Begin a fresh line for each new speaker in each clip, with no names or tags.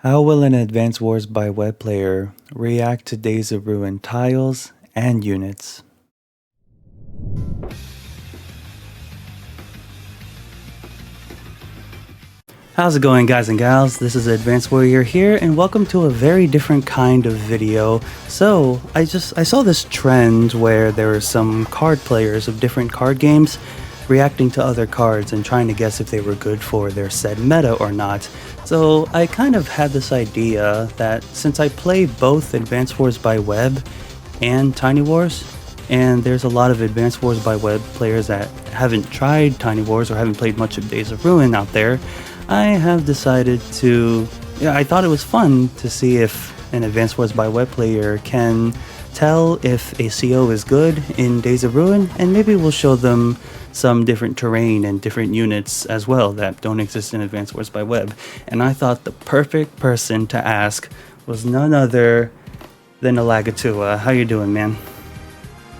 How will an Advance Wars by Web player react to Days of Ruin tiles and units? How's it going, guys and gals? This is Advanced Warrior here, and welcome to a very different kind of video. So, I saw this trend where there were some card players of different card games reacting to other cards and trying to guess if they were good for their said meta or not. So I kind of had this idea that since I play both Advance Wars by Web and Tiny Wars, and there's a lot of Advance Wars by Web players that haven't tried Tiny Wars or haven't played much of Days of Ruin out there, I have decided to, I thought it was fun to see if an Advance Wars by Web player can tell if a CO is good in Days of Ruin, and maybe we'll show them some different terrain and different units as well that don't exist in Advance Wars by Web. And I thought the perfect person to ask was none other than Elagatua. How you doing, man?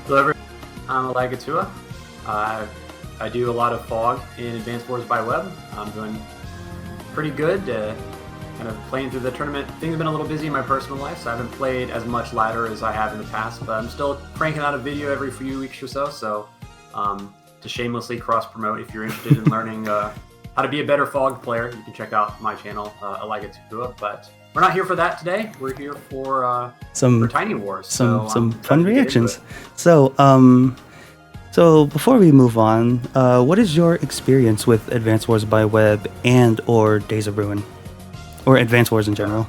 Hello everyone, I'm Elagatua. I do a lot of fog in Advance Wars by Web. I'm doing pretty good, kind of playing through the tournament. Things have been a little busy in my personal life, so I haven't played as much ladder as I have in the past, but I'm still cranking out a video every few weeks or so, to shamelessly cross-promote, if you're interested in learning how to be a better fog player, you can check out my channel, Elagatua. But we're not here for that today. We're here for Tiny Wars.
Some fun reactions. So before we move on, what is your experience with Advance Wars by Web and or Days of Ruin? Or Advance Wars in general?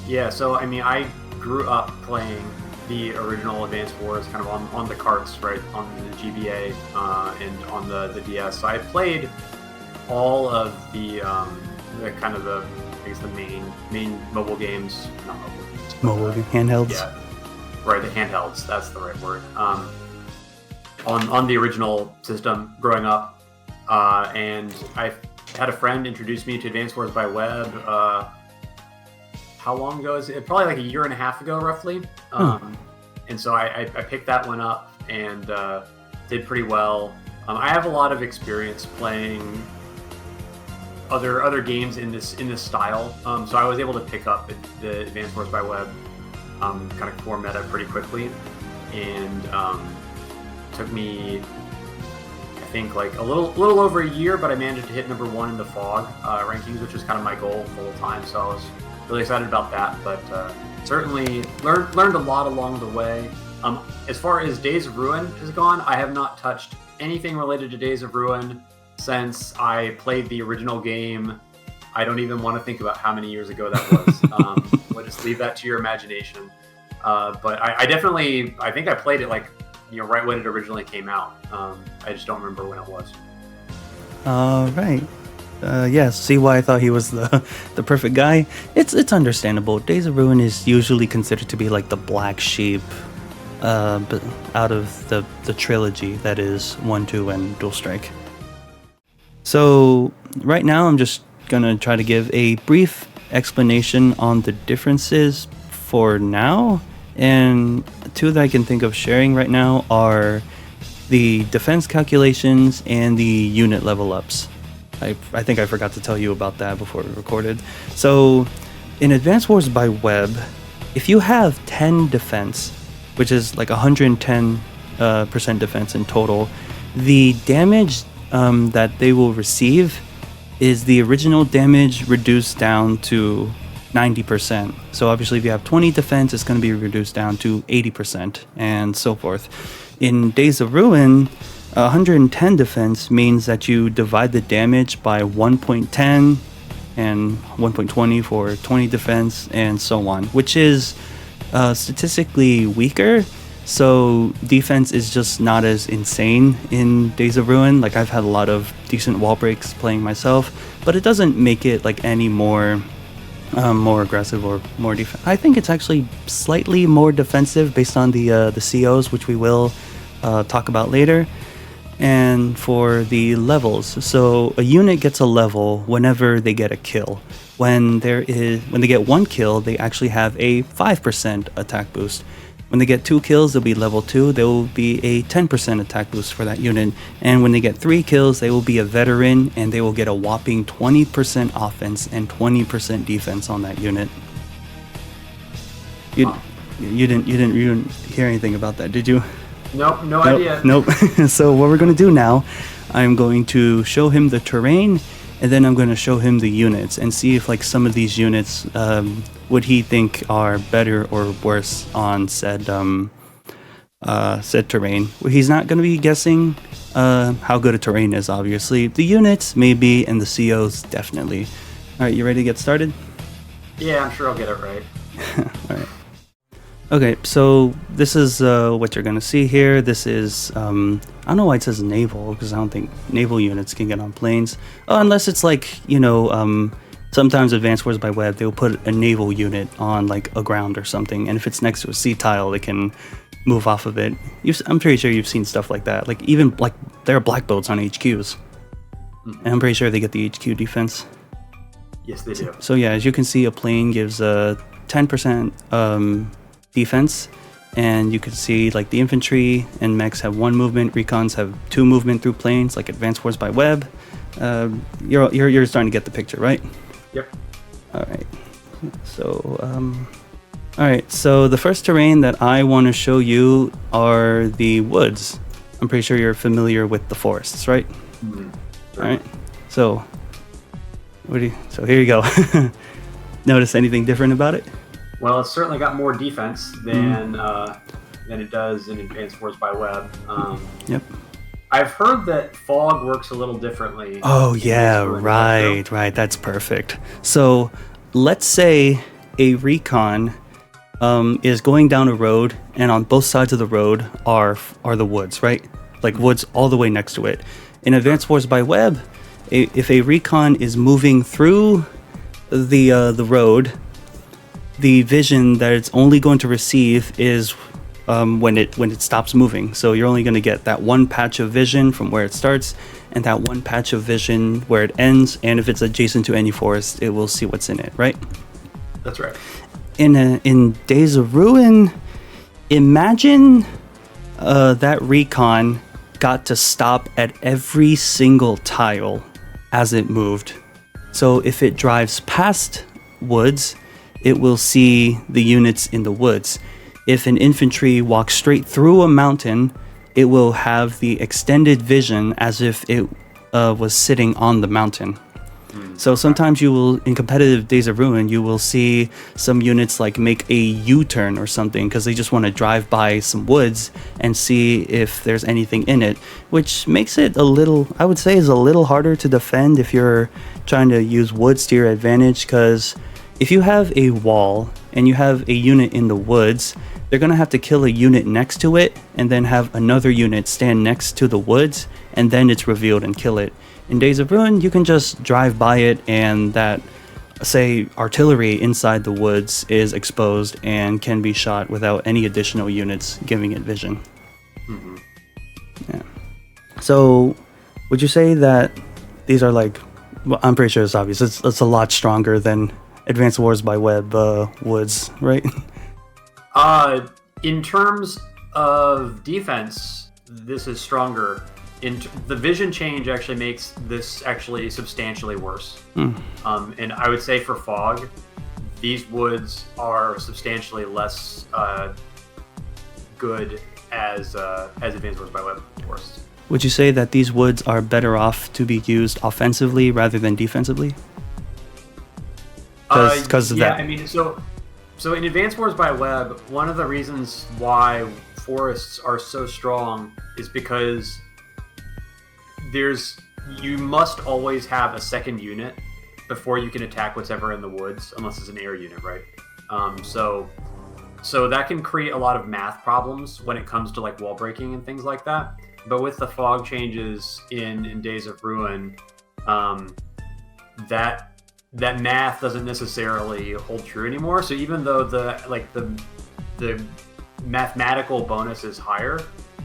Yeah, so I mean, I grew up playing the original Advance Wars kind of on the carts, right, on the GBA and on the DS. So I played all of the kind of the, I guess, the main mobile games, not mobile games.
Mobile handhelds?
Yeah, right, the handhelds, that's the right word. On the original system growing up, and I had a friend introduce me to Advance Wars by Web. How long ago is it? Probably like a year and a half ago, roughly. And so I picked that one up and did pretty well. I have a lot of experience playing other games in this style, so I was able to pick up the Advance Wars by Web kind of core meta pretty quickly, and took me, I think, like a little over a year, but I managed to hit #1 in the fog rankings, which was kind of my goal full time. So I was really excited about that, but certainly learned a lot along the way. As far as Days of Ruin has gone, I have not touched anything related to Days of Ruin since I played the original game. I don't even want to think about how many years ago that was. We'll just leave that to your imagination. But I definitely, I think I played it like, right when it originally came out. I just don't remember when it was.
Right. Yeah, see why I thought he was the perfect guy? It's understandable. Days of Ruin is usually considered to be like the black sheep but out of the trilogy that is 1, 2, and Dual Strike. So right now I'm just gonna try to give a brief explanation on the differences for now, and two that I can think of sharing right now are the defense calculations and the unit level ups. I think I forgot to tell you about that before we recorded. So in Advance Wars by Web, if you have 10 defense, which is like 110% defense in total, the damage that they will receive is the original damage reduced down to 90%. So obviously if you have 20 defense, it's going to be reduced down to 80% and so forth. In Days of Ruin, 110 defense means that you divide the damage by 1.10 and 1.20 for 20 defense and so on, which is statistically weaker. So defense is just not as insane in Days of Ruin. Like, I've had a lot of decent wall breaks playing myself, but it doesn't make it like any more aggressive or more I think it's actually slightly more defensive based on the COs, which we will talk about later. And for the levels, so a unit gets a level whenever they get a kill. When they get one kill, they actually have a 5% attack boost. When they get 2 kills, they'll be level 2. There will be a 10% attack boost for that unit. And when they get 3 kills, they will be a veteran, and they will get a whopping 20% offense and 20% defense on that unit. You didn't hear anything about that, did you?
Nope, no idea.
Nope. So what we're going to do now, I'm going to show him the terrain, and then I'm going to show him the units and see if like some of these units would he think are better or worse on said terrain. He's not going to be guessing how good a terrain is, obviously. The units maybe, and the COs definitely. All right, you ready to get started?
Yeah, I'm sure I'll get it right.
All right. Okay, so this is what you're going to see here. This is, I don't know why it says naval, because I don't think naval units can get on planes. Unless it's like, sometimes Advanced Wars by Web, they'll put a naval unit on like a ground or something. And if it's next to a sea tile, they can move off of it. I'm pretty sure you've seen stuff like that. Like even like there are black boats on HQs. And I'm pretty sure they get the HQ defense.
Yes, they do.
So yeah, as you can see, a plane gives a 10% defense, and you can see like the infantry and mechs have 1 movement, recons have 2 movement through planes, like Advanced Wars by Web. You're starting to get the picture, right?
Yep.
All right. So the first terrain that I want to show you are the woods. I'm pretty sure you're familiar with the forests, right?
Mm-hmm.
All right. So here you go. Notice anything different about it?
Well, it's certainly got more defense than it does in Advanced Wars by Web.
Yep.
I've heard that fog works a little differently.
Oh yeah, right. That's perfect. So let's say a recon is going down a road, and on both sides of the road are the woods, right? Like woods all the way next to it. In Advanced Wars by Web, if a recon is moving through the road, the vision that it's only going to receive is when it stops moving. So you're only going to get that one patch of vision from where it starts, and that one patch of vision where it ends. And if it's adjacent to any forest, it will see what's in it, right?
That's right.
In Days of Ruin, imagine that recon got to stop at every single tile as it moved. So if it drives past woods, it will see the units in the woods. If an infantry walks straight through a mountain, it will have the extended vision as if it was sitting on the mountain. So sometimes you will, in competitive Days of Ruin, you will see some units like make a U-turn or something because they just want to drive by some woods and see if there's anything in it, which makes it a little, I would say, is a little harder to defend if you're trying to use woods to your advantage, because if you have a wall and you have a unit in the woods, they're going to have to kill a unit next to it and then have another unit stand next to the woods, and then it's revealed and kill it. In Days of Ruin, you can just drive by it, and that, say, artillery inside the woods is exposed and can be shot without any additional units giving it vision.
Mm-hmm.
Yeah. So, would you say that these are like, well, I'm pretty sure it's obvious, it's a lot stronger than Advanced Wars by Web woods, right?
In terms of defense, this is stronger. The vision change actually makes this actually substantially worse. And I would say for fog, these woods are substantially less good as Advanced Wars by Web forests.
Would you say that these woods are better off to be used offensively rather than defensively? Because of that.
I mean, so in Advanced Wars by Web, one of the reasons why forests are so strong is because you must always have a second unit before you can attack whatever in the woods, unless it's an air unit, right? So that can create a lot of math problems when it comes to like wall breaking and things like that. But with the fog changes in Days of Ruin, that math doesn't necessarily hold true anymore. So even though the mathematical bonus is higher,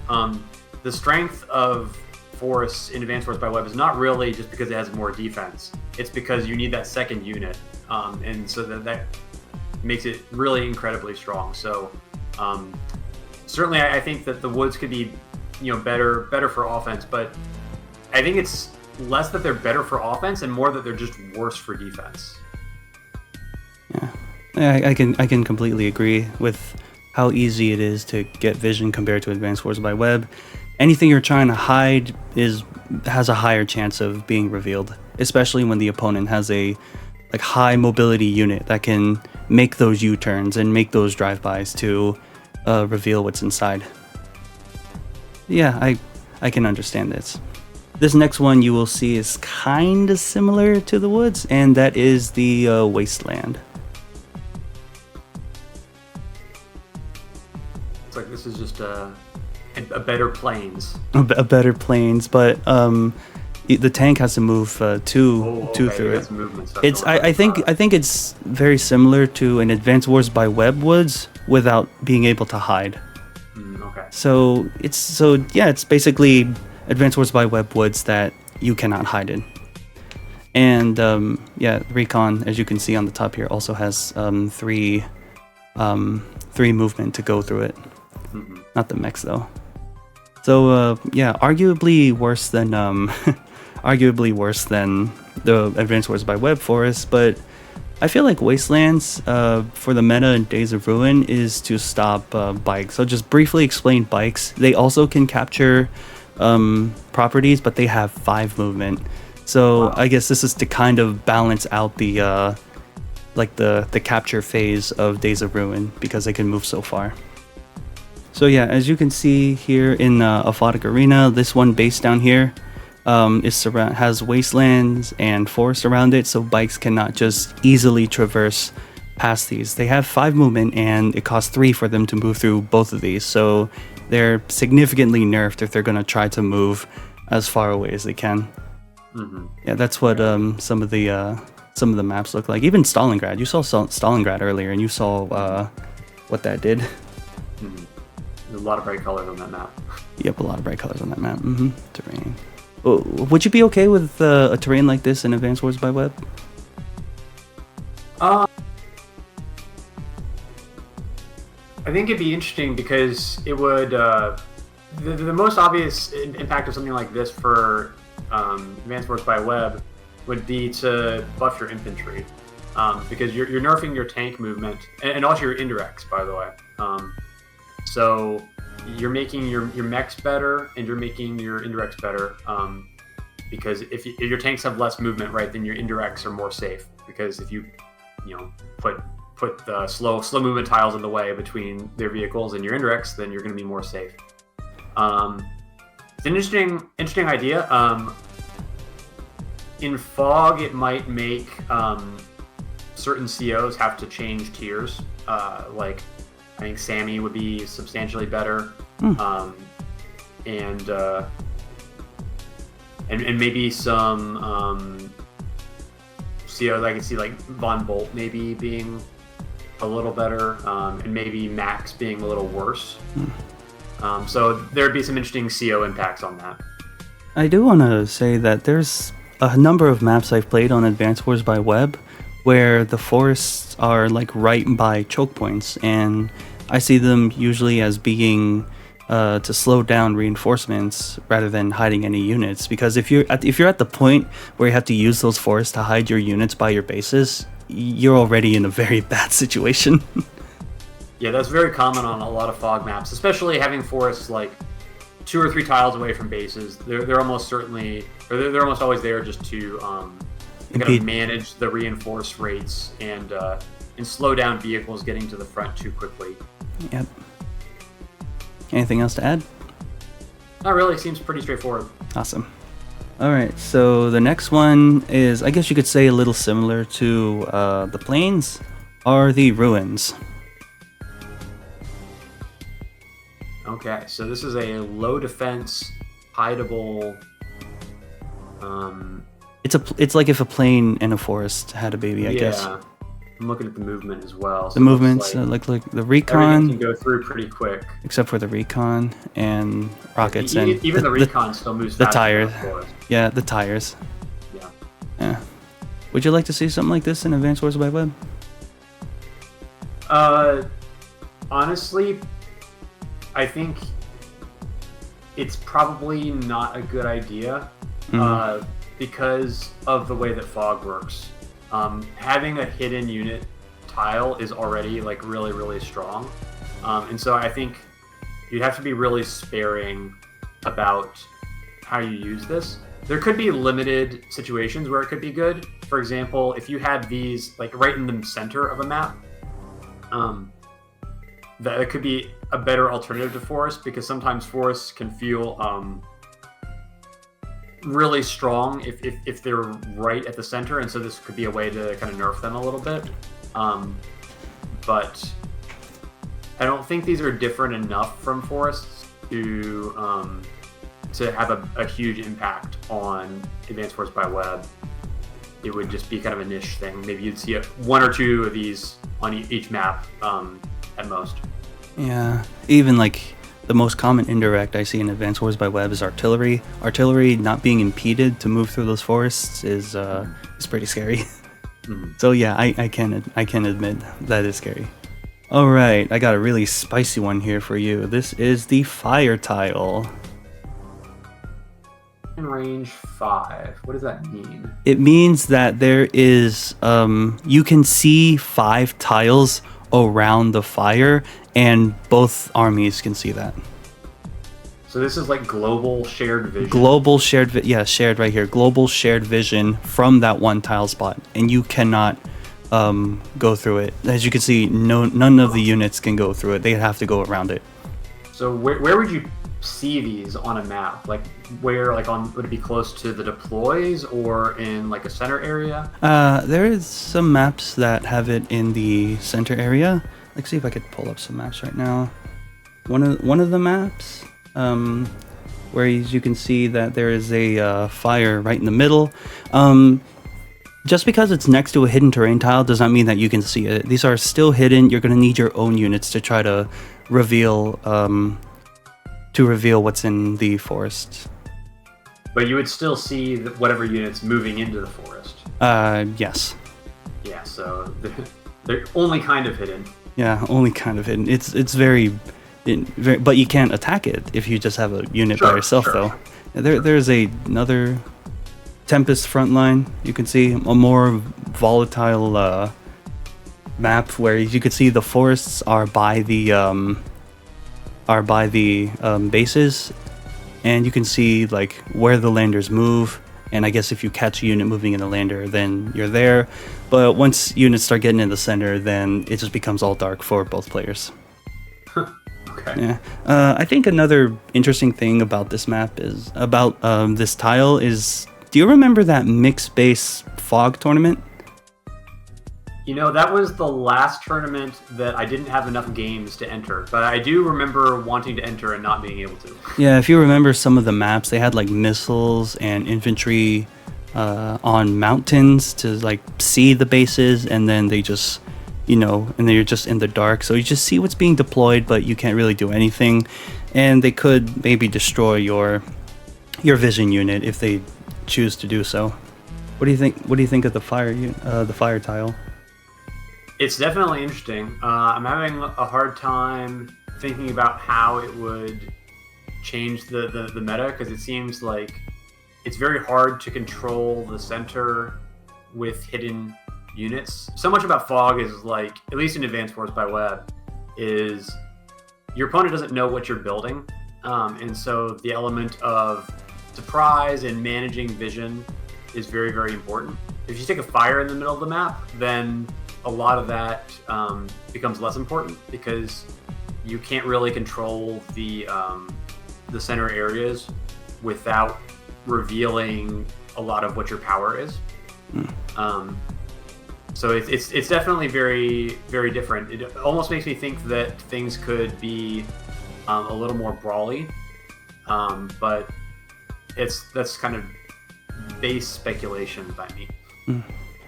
the strength of forests in Advanced Wars by Web is not really just because it has more defense. It's because you need that second unit, and so that makes it really incredibly strong. So certainly I think that the woods could be, better for offense, but I think it's less that they're better for offense and more that they're just worse for defense.
Yeah, I can completely agree with how easy it is to get vision compared to Advanced Wars by Web. Anything you're trying to hide has a higher chance of being revealed, especially when the opponent has a high mobility unit that can make those U-turns and make those drive-bys to reveal what's inside. Yeah, I can understand this. This next one you will see is kind of similar to the woods, and that is the Wasteland.
It's like this is just a better planes.
A better planes, but the tank has to move two through it. It's I think it's very similar to an Advanced Wars by Web woods without being able to hide.
Okay.
So it's basically Advanced Wars by Web woods that you cannot hide in. And Recon, as you can see on the top here, also has three movement to go through it. Mm-hmm. Not the Mechs though. So arguably worse than the Advanced Wars by Web forest, but I feel like Wastelands for the meta in Days of Ruin is to stop bikes. So just briefly explain bikes. They also can capture properties, but they have 5 movement. So wow. I guess this is to kind of balance out the capture phase of Days of Ruin because they can move so far. So yeah, as you can see here in Aphotic Arena, this one base down here has wastelands and forest around it, so bikes cannot just easily traverse past these. They have 5 movement, and it costs 3 for them to move through both of these. So they're significantly nerfed if they're going to try to move as far away as they can. Mm-hmm. Yeah, that's what some of the maps look like. Even Stalingrad. You saw Stalingrad earlier, and you saw what that did.
Mm-hmm. There's a lot of bright colors on that map.
Yep, a lot of bright colors on that map. Mm-hmm. Terrain. Would you be okay with a terrain like this in Advanced Wars by Web?
I think it'd be interesting because it would the most obvious impact of something like this for Advanced Wars by Web would be to buff your infantry, because you're nerfing your tank movement and also your indirects, by the way. So you're making your mechs better and you're making your indirects better, because if your tanks have less movement, right, then your indirects are more safe, because if you put the slow movement tiles in the way between their vehicles and your indirects, then you're going to be more safe. It's an interesting idea. In Fog, it might make certain COs have to change tiers. Like I think Sammy would be substantially better, and maybe some COs I can see like Von Bolt maybe being a little better, and maybe Max being a little worse. So there'd be some interesting CO impacts on that.
I do want to say that there's a number of maps I've played on Advanced Wars by Web where the forests are like right by choke points, and I see them usually as being to slow down reinforcements rather than hiding any units. Because if you're at the point where you have to use those forests to hide your units by your bases, you're already in a very bad situation.
Yeah, that's very common on a lot of Fog maps, especially having forests like 2 or 3 tiles away from bases. They're almost certainly, or they're almost always there just to kind of manage the reinforce rates and slow down vehicles getting to the front too quickly.
Yep. Anything else to add?
Not really. Seems pretty straightforward.
Awesome. All right, so the next one is, I guess you could say, a little similar to the plains, are the ruins.
Okay, so this is a low defense, hideable.
It's like if a plane and a forest had a baby, I guess.
Yeah, I'm looking at the movement as well.
The movements, like the recon.
Everything can go through pretty quick.
Except for the recon and rockets, and
even the recon still moves.
The tires. Yeah, the tires. Yeah. Would you like to see something like this in Advanced Wars by Web?
I think it's probably not a good idea because of the way that fog works. Having a hidden unit tile is already like really, really strong. And so I think you'd have to be really sparing about how you use this. There could be limited situations where it could be good. For example, if you had these like right in the center of a map, that it could be a better alternative to forest, because sometimes forests can feel really strong if they're right at the center, and so this could be a way to kind of nerf them a little bit. But I don't think these are different enough from forests to have a huge impact on Advanced Force by Web. It would just be kind of a niche thing. Maybe you'd see one or two of these on each map at most.
Yeah, even like the most common indirect I see in Advanced Wars by Web is artillery. Artillery not being impeded to move through those forests is pretty scary. So yeah, I can admit that is scary. All right, I got a really spicy one here for you. This is the fire tile.
In range 5. What does that mean?
It means that there is you can see 5 tiles around the fire, and both armies can see that.
So this is like global shared vision.
Global shared, shared right here. Global shared vision from that one tile spot, and you cannot go through it. As you can see, none of the units can go through it. They have to go around it.
So where would you see these on a map? Like where? Like would it be close to the deploys or in like a center area?
There is some maps that have it in the center area. Let's see if I could pull up some maps right now. One of the maps, where you can see that there is a fire right in the middle. Just because it's next to a hidden terrain tile does not mean that you can see it. These are still hidden. You're going to need your own units to try to reveal what's in the forest.
But you would still see whatever units moving into the forest.
Yes.
Yeah, so they're only kind of hidden.
Yeah, only kind of hidden. It's very, but you can't attack it if you just have a unit by yourself, though. There's another Tempest frontline. You can see a more volatile map where you could see the forests are by the bases, and you can see like where the landers move. And I guess if you catch a unit moving in the lander, then you're there. But once units start getting in the center, then it just becomes all dark for both players.
Okay.
Yeah. I think another interesting thing about this map is about this tile is. Do you remember that mixed base fog tournament?
You know, that was the last tournament that I didn't have enough games to enter, but I do remember wanting to enter and not being able to.
Yeah, if you remember some of the maps, they had like missiles and infantry on mountains to like see the bases, and then they just, and then you're just in the dark, so you just see what's being deployed, but you can't really do anything, and they could maybe destroy your vision unit if they choose to do so. What do you think? What do you think of the fire tile?
It's definitely interesting. I'm having a hard time thinking about how it would change the meta, because it seems like it's very hard to control the center with hidden units. So much about fog is like, at least in Advanced Wars by Web, is your opponent doesn't know what you're building, and so the element of surprise and managing vision is very, very important. If you take a fire in the middle of the map, then a lot of that becomes less important, because you can't really control the center areas without revealing a lot of what your power is. So it's definitely very, very different. It almost makes me think that things could be a little more brawly, but that's kind of base speculation by me.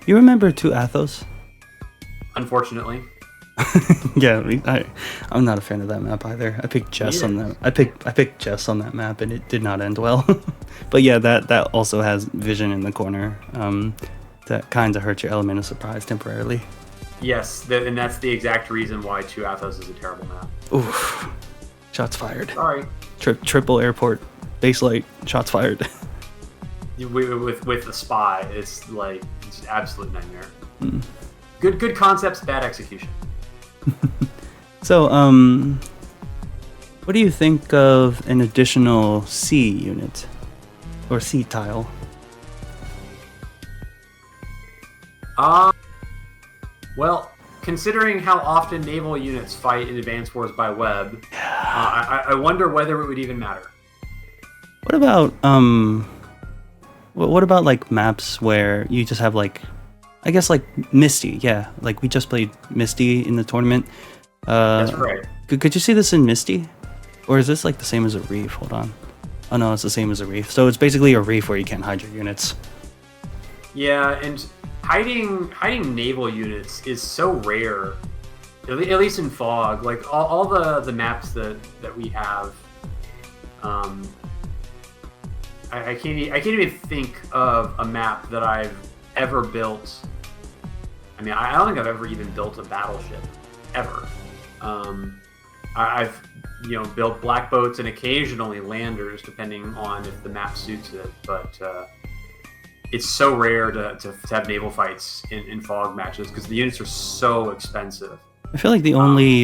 You remember 2 Athos?
Unfortunately.
Yeah, I'm not a fan of that map either. I picked Jess on that. I picked Jess on that map, and it did not end well. But yeah, that also has vision in the corner. That kind of hurts your element of surprise temporarily.
Yes, and that's the exact reason why 2 Athos is a terrible map.
Oof. Shots fired.
Sorry.
Triple airport. Base light. Shots fired.
With the spy, it's like it's an absolute nightmare. Good concepts, bad execution.
So, what do you think of an additional sea unit or sea tile?
Well, considering how often naval units fight in Advanced Wars by Web, I wonder whether it would even matter.
What about what about like maps where you just have like, I guess like Misty? Yeah, like we just played Misty in the tournament.
That's right.
Could you see this in Misty, or is this like the same as a reef? Hold on. Oh no, it's the same as a reef. So it's basically a reef where you can't hide your units.
Yeah, and hiding naval units is so rare, at least in Fog. Like all the maps that we have, I can't even think of a map that I've ever built. I mean, I don't think I've ever even built a battleship, ever. I've built black boats and occasionally landers, depending on if the map suits it. But it's so rare to have naval fights in Fog matches because the units are so expensive.
I feel like the only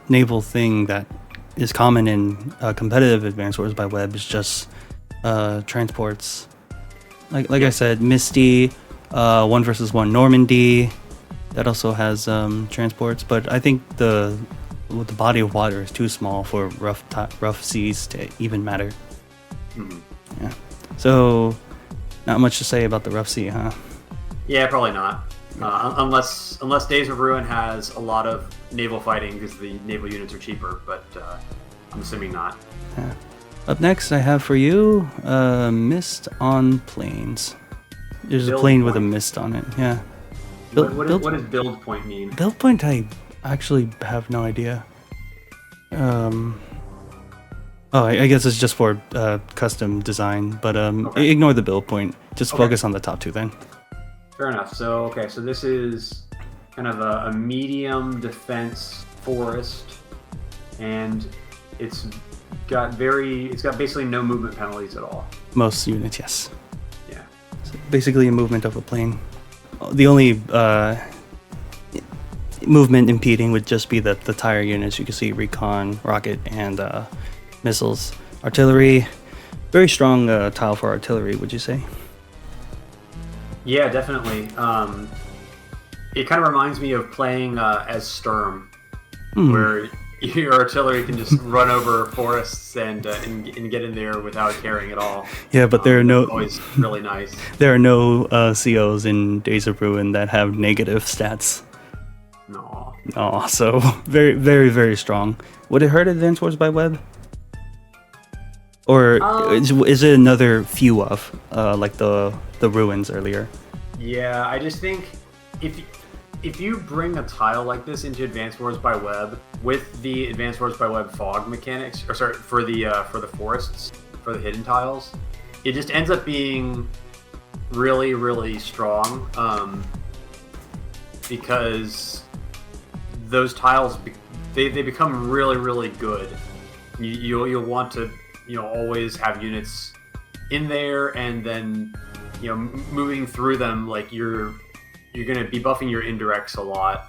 naval thing that is common in competitive Advanced Wars by Web is just transports. Like I said, Misty, 1 versus 1 Normandy, that also has transports. But I think the body of water is too small for rough seas to even matter.
Mm-hmm.
Yeah. So, not much to say about the rough sea, huh?
Yeah, probably not. Unless Days of Ruin has a lot of naval fighting because the naval units are cheaper, but I'm assuming not.
Yeah. Up next, I have for you Mist on Planes. There's a plane with a mist on it, yeah.
What does build point mean?
Build point, I actually have no idea. I guess it's just for custom design, but
Okay.
Ignore the build point. Just
Okay.
focus on the top two then.
Fair enough. So this is kind of a medium defense forest, and it's got basically no movement penalties at all.
Most units, yes.
Yeah.
So basically a movement of a plane. The only movement impeding would just be the tire units. You can see recon, rocket, and missiles. Artillery, very strong tile for artillery, would you say?
Yeah, definitely. It kind of reminds me of playing as Sturm, where your artillery can just run over forests and get in there without caring at all.
Yeah, but there are no
always really nice.
There are no COs in Days of Ruin that have negative stats.
No.
Oh, so very, very, very strong. Would it hurt Advanced Wars by Web? Or is it another few of like the ruins earlier?
Yeah, I just think if you bring a tile like this into Advanced Wars by Web with the Advanced Wars by Web fog mechanics, for the forests, for the hidden tiles, it just ends up being really, really strong because those tiles they become really, really good. You'll want to always have units in there, and then moving through them, like you're going to be buffing your indirects a lot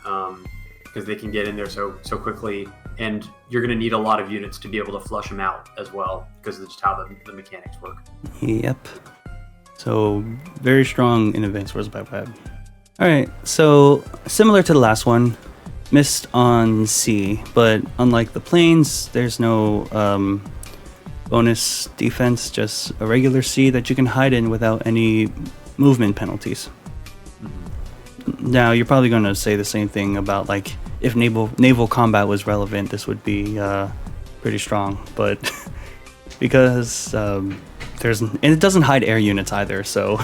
because they can get in there so quickly, and you're going to need a lot of units to be able to flush them out as well because of just how the mechanics work.
Yep. So very strong in Advanced Wars by Web. All right, so similar to the last one, Mist on Sea, but unlike the planes, there's no bonus defense, just a regular sea that you can hide in without any movement penalties. Now, you're probably going to say the same thing about, like, if naval combat was relevant, this would be pretty strong, but because and it doesn't hide air units either, so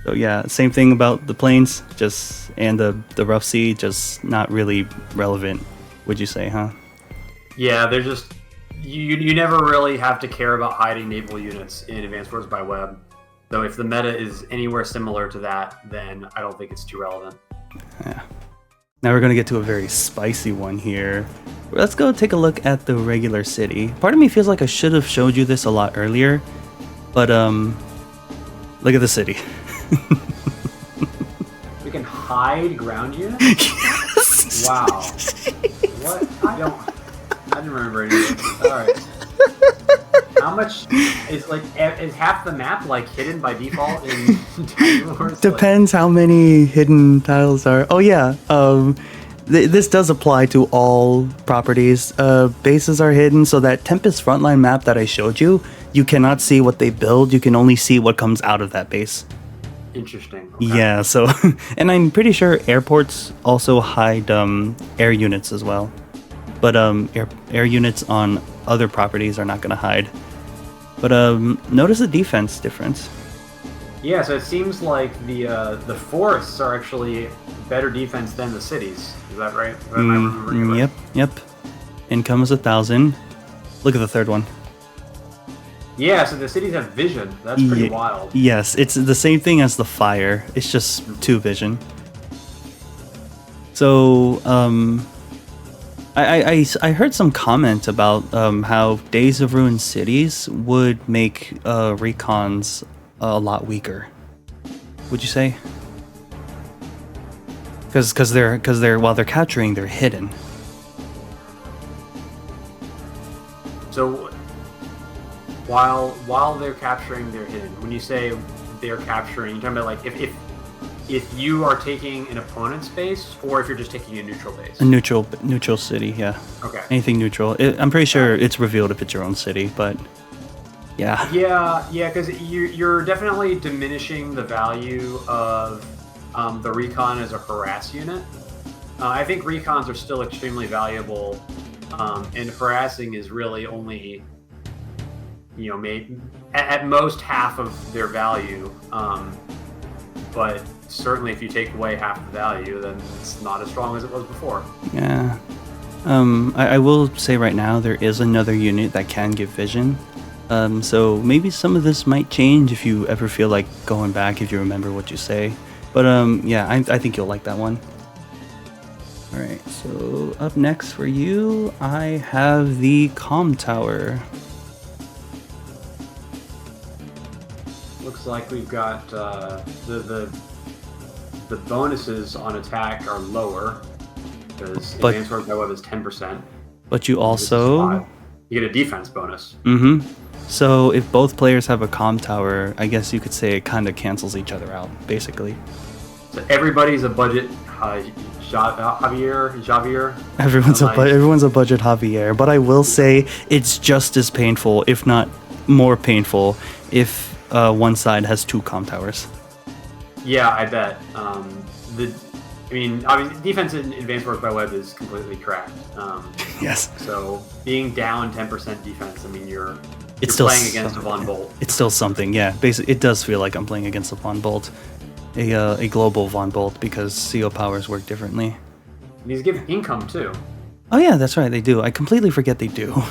so yeah, same thing about the planes, and the rough sea, just not really relevant, would you say, huh?
Yeah, they're just you never really have to care about hiding naval units in Advanced Wars by Web. So if the meta is anywhere similar to that, then I don't think it's too relevant.
Yeah. Now we're gonna get to a very spicy one here. Let's go take a look at the regular city. Part of me feels like I should have showed you this a lot earlier, but look at the city.
We can hide ground units?
Yes.
Wow. What? I didn't remember any of this. Alright. How much is half the map like hidden by default in Tiny Wars?
Depends how many hidden tiles are. Oh yeah, this does apply to all properties. Bases are hidden, so that Tempest frontline map that I showed you, you cannot see what they build. You can only see what comes out of that base.
Interesting. Okay.
Yeah. So, and I'm pretty sure airports also hide air units as well, but air units on other properties are not going to hide. But notice the defense difference.
Yeah, so it seems like the forests are actually better defense than the cities. Is that right? Am I remembering right?
Yep. Income is 1,000. Look at the third one.
Yeah, so the cities have vision. That's pretty wild.
Yes, it's the same thing as the fire. It's just 2 vision. So, I heard some comment about how Days of Ruined Cities would make recons a lot weaker. Would you say? Because they're while they're capturing, they're hidden.
So while they're capturing, they're hidden. When you say they're capturing, you're talking about like if you are taking an opponent's base, or if you're just taking a neutral base.
A neutral city, yeah.
Okay.
Anything neutral. I'm pretty sure it's revealed if it's your own city, but yeah.
Yeah, because you're definitely diminishing the value of the recon as a harass unit. I think recons are still extremely valuable, and harassing is really only, made at most half of their value. But certainly, if you take away half the value, then it's not as strong as it was before.
Yeah. I will say right now there is another unit that can give vision. So maybe some of this might change if you ever feel like going back, if you remember what you say. But yeah, I think you'll like that one. Alright, so up next for you, I have the Comm Tower.
Looks like we've got the bonuses on attack are lower, because Advanced Wars by Web is 10%.
But you also...
You get a defense bonus.
Mm-hmm. So if both players have a Comm Tower, I guess you could say it kind of cancels each other out, basically.
So everybody's a budget Javier.
Everyone's a budget Javier, but I will say it's just as painful, if not more painful, if one side has 2 Comm Towers.
Yeah, I bet. Obviously, defense in Advanced Wars by Web is completely cracked.
Yes.
So being down 10% defense, you're
still
playing against a Von Bolt.
It's still something, yeah. Basically, it does feel like I'm playing against a Von Bolt, a global Von Bolt, because CO powers work differently.
These give income too.
Oh yeah, that's right, they do. I completely forget they do.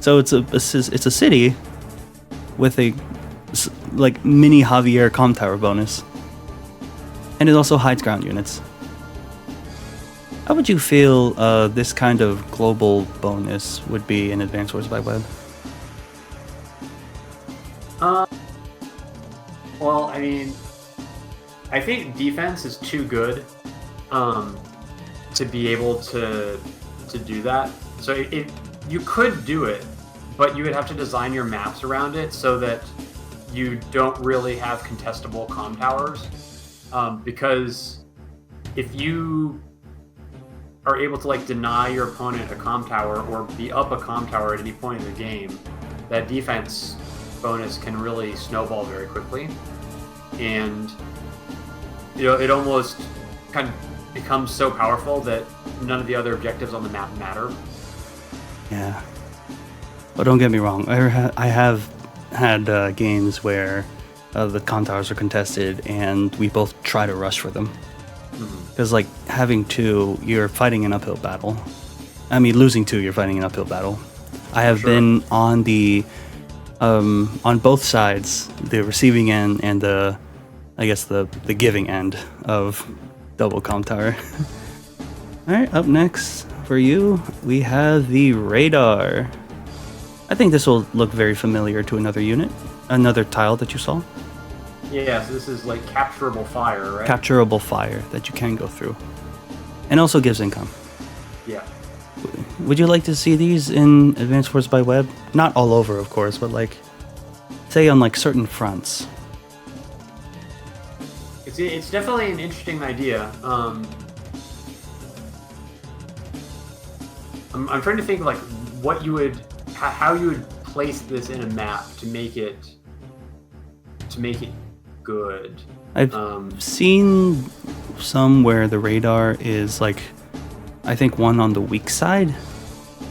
So it's a city with a mini Javier Comm Tower bonus, and it also hides ground units. How would you feel this kind of global bonus would be in Advanced Wars by Web?
Well, I think defense is too good to be able to do that. So you could do it, but you would have to design your maps around it so that you don't really have contestable comm towers. Because if you are able to deny your opponent a comm tower or be up a comm tower at any point in the game, that defense bonus can really snowball very quickly, and it almost kind of becomes so powerful that none of the other objectives on the map matter.
Yeah. Well, don't get me wrong. I have had games where the comm towers are contested and we both try to rush for them. Because having 2, you're fighting an uphill battle. Losing 2, you're fighting an uphill battle. I have been on the on both sides, the receiving end and the giving end of double comm tower. All right, up next for you, we have the radar. I think this will look very familiar to another unit, another tile that you saw.
Yeah, so this is like capturable fire, right?
Capturable fire that you can go through. And also gives income.
Yeah.
Would you like to see these in Advanced Wars by Web? Not all over, of course, but like, say on like certain fronts.
It's definitely an interesting idea. I'm trying to think like what you would, how you would place this in a map to make it good.
I've seen some where the radar is like, I think one on the weak side,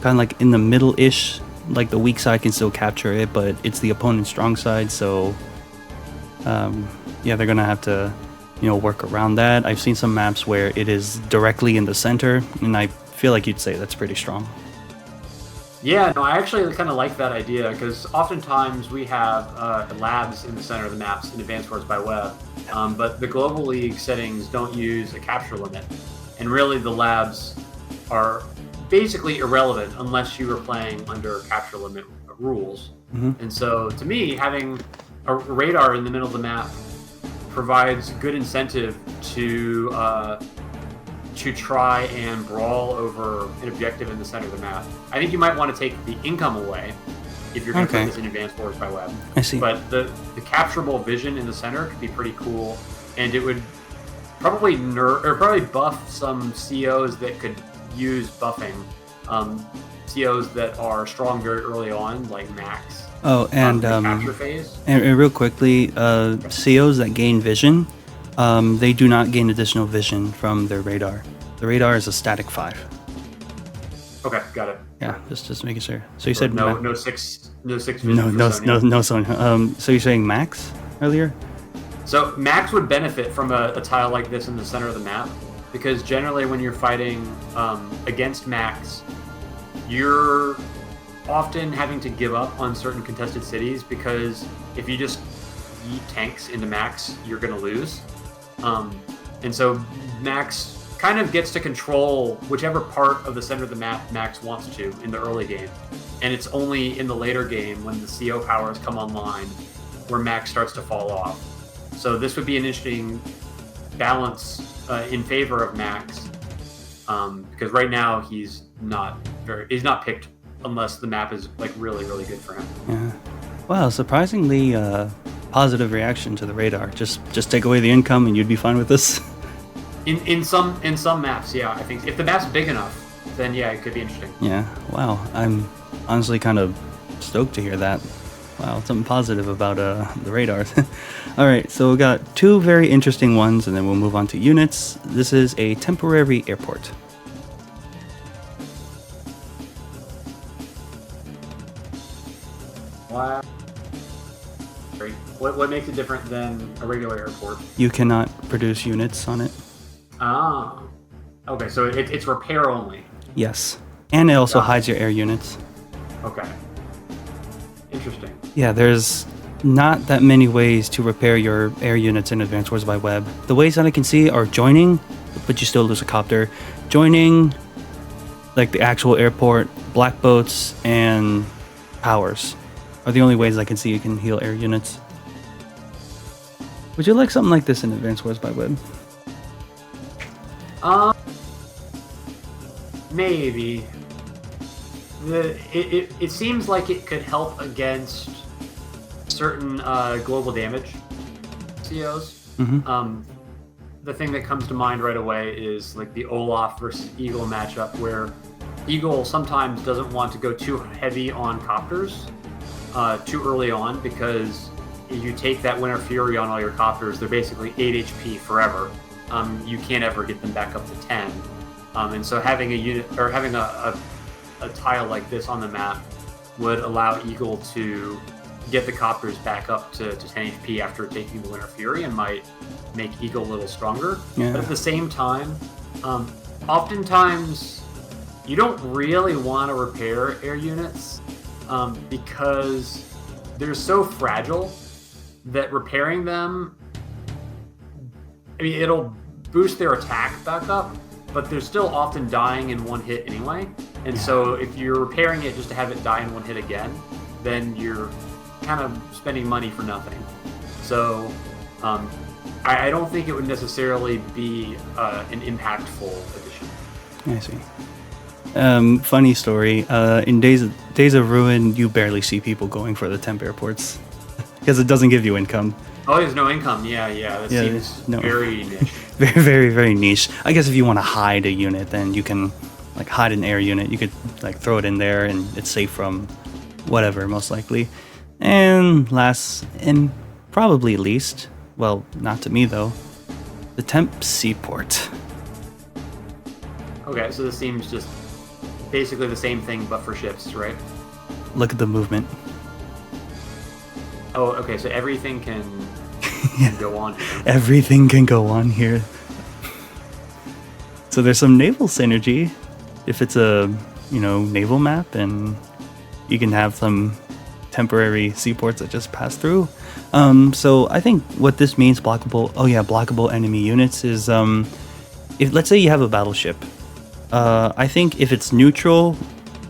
kind of like in the middle-ish. Like the weak side can still capture it, but it's the opponent's strong side. So, yeah, they're gonna have to, work around that. I've seen some maps where it is directly in the center, and I feel like you'd say that's pretty strong.
Yeah, no, I actually kind of like that idea because oftentimes we have labs in the center of the maps in Advanced Wars by Web, but the Global League settings don't use a capture limit, and really the labs are basically irrelevant unless you are playing under capture limit rules. And so, to me, having a radar in the middle of the map provides good incentive to try and brawl over an objective in the center of the map. I think you might want to take the income away if you're going to play this in Advanced Wars by Web.
I see.
But the capturable vision in the center could be pretty cool, and it would probably buff some COs that could use buffing. COs that are strong very early on, like Mechs.
Oh, and
capture phase.
And real quickly, COs that gain vision, they do not gain additional vision from their radar. The radar is a static 5.
Okay, got it.
Yeah, just making sure. So you said
no six vision.
No Sonya. So you're saying Mechs earlier?
So Mechs would benefit from a tile like this in the center of the map, because generally when you're fighting against Mechs, you're often having to give up on certain contested cities, because if you just yeet tanks into Mechs, you're going to lose. And so Mechs kind of gets to control whichever part of the center of the map Mechs wants to in the early game. And it's only in the later game, when the CO powers come online, where Mechs starts to fall off. So this would be an interesting balance in favor of Mechs, because right now he's not picked unless the map is like really, really good for him.
Yeah. Wow, surprisingly positive reaction to the radar. Just take away the income and you'd be fine with this.
In some maps, yeah, I think if the map's big enough, then yeah, it could be interesting.
Yeah. Wow. I'm honestly kind of stoked to hear that. Wow, something positive about the radars. All right, so we got 2 very interesting ones, and then we'll move on to units. This is a temporary airport.
Wow. Great. What makes it different than a regular airport?
You cannot produce units on it.
Ah. Okay, so it's repair only.
Yes, and it also hides your air units.
Okay. Interesting.
Yeah, there's not that many ways to repair your air units in Advanced Wars by Web. The ways that I can see are joining, but you still lose a copter. Joining, like the actual airport, black boats, and powers are the only ways I can see you can heal air units. Would you like something like this in Advanced Wars by Web?
Maybe. It seems like it could help against certain global damage COs. The thing that comes to mind right away is like the Olaf versus Eagle matchup, where Eagle sometimes doesn't want to go too heavy on copters too early on, because if you take that Winter Fury on all your copters, they're basically 8 HP forever. You can't ever get them back up to 10. And so having a unit, or having a tile like this on the map would allow Eagle to get the copters back up to 10 HP after taking the Winter Fury, and might make Eagle a little stronger.
Yeah.
But at the same time, oftentimes you don't really want to repair air units because they're so fragile that repairing them, I mean, it'll boost their attack back up, but they're still often dying in one hit anyway. And so if you're repairing it just to have it die in one hit again, then you're kind of spending money for nothing. So I don't think it would necessarily be an impactful addition.
I see. Funny story. In Days of Ruin, you barely see people going for the temp airports because it doesn't give you income.
Oh, there's no income. Yeah. That seems very niche.
Very, very, very niche. I guess if you want to hide a unit, then you can like hide an air unit. You could like throw it in there, and it's safe from whatever, most likely. And last, and probably least, well, not to me though, the Temp Seaport.
Okay, so this seems just basically the same thing, but for ships, right?
Look at the movement.
Oh, okay, so everything can go on here.
Everything can go on here. So there's some naval synergy if it's a, naval map, and you can have some temporary seaports that just pass through. So I think what this means, blockable enemy units, is if let's say you have a battleship. I think if it's neutral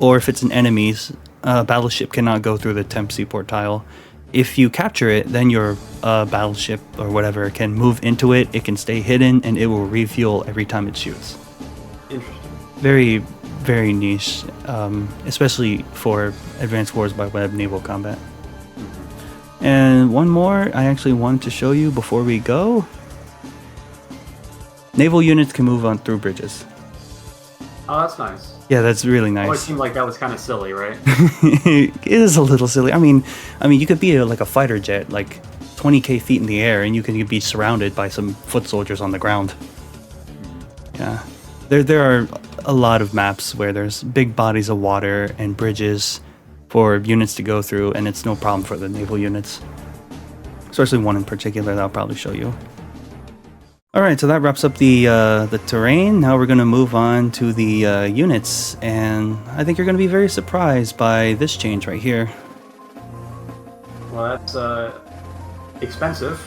or if it's an enemy's, battleship cannot go through the Temp Seaport tile. If you capture it, then your battleship or whatever can move into it, it can stay hidden, and it will refuel every time it shoots.
Interesting.
Very, very niche, especially for Advanced Wars by Web naval combat. Mm-hmm. And one more I actually wanted to show you before we go. Naval units can move on through bridges.
Oh, that's nice.
Yeah, that's really nice.
Oh, it seemed like that was kind of silly, right?
It is a little silly. I mean, you could be like a fighter jet, like 20k feet in the air, and you can be surrounded by some foot soldiers on the ground. Yeah, there are a lot of maps where there's big bodies of water and bridges for units to go through, and it's no problem for the naval units. Especially one in particular that I'll probably show you. All right, so that wraps up the terrain. Now we're going to move on to the units, and I think you're going to be very surprised by this change right here.
Well, that's expensive,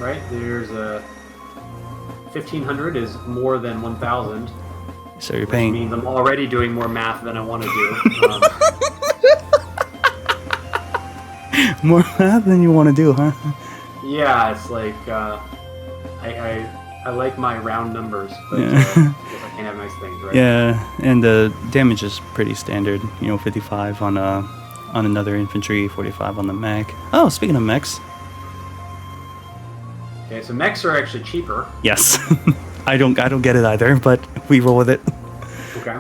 right? There's 1,500 is more than 1,000.
So you're paying.
Which means I'm already doing more math than I want to
do. More math than you want to do, huh?
Yeah, it's like I like my round numbers, but I guess I can't have nice things, right?
Yeah, and the damage is pretty standard. 55 on another infantry, 45 on the mech. Oh, speaking of mechs.
Okay, so mechs are actually cheaper.
Yes, I don't get it either, but we roll with it.
Okay.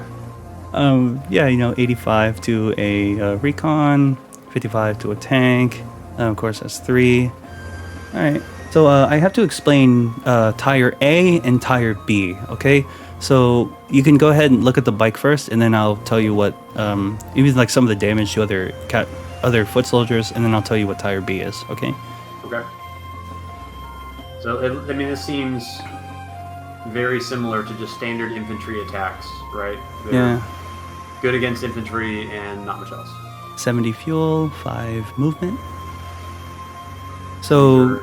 85 to a recon, 55 to a tank. Of course, that's 3. All right. So I have to explain Tier A and Tier B, okay? So you can go ahead and look at the bike first, and then I'll tell you what, even like some of the damage to other foot soldiers, and then I'll tell you what Tier B is, okay?
Okay. So, this seems very similar to just standard infantry attacks, right? They're good against infantry and not much else.
70 fuel, 5 movement. So...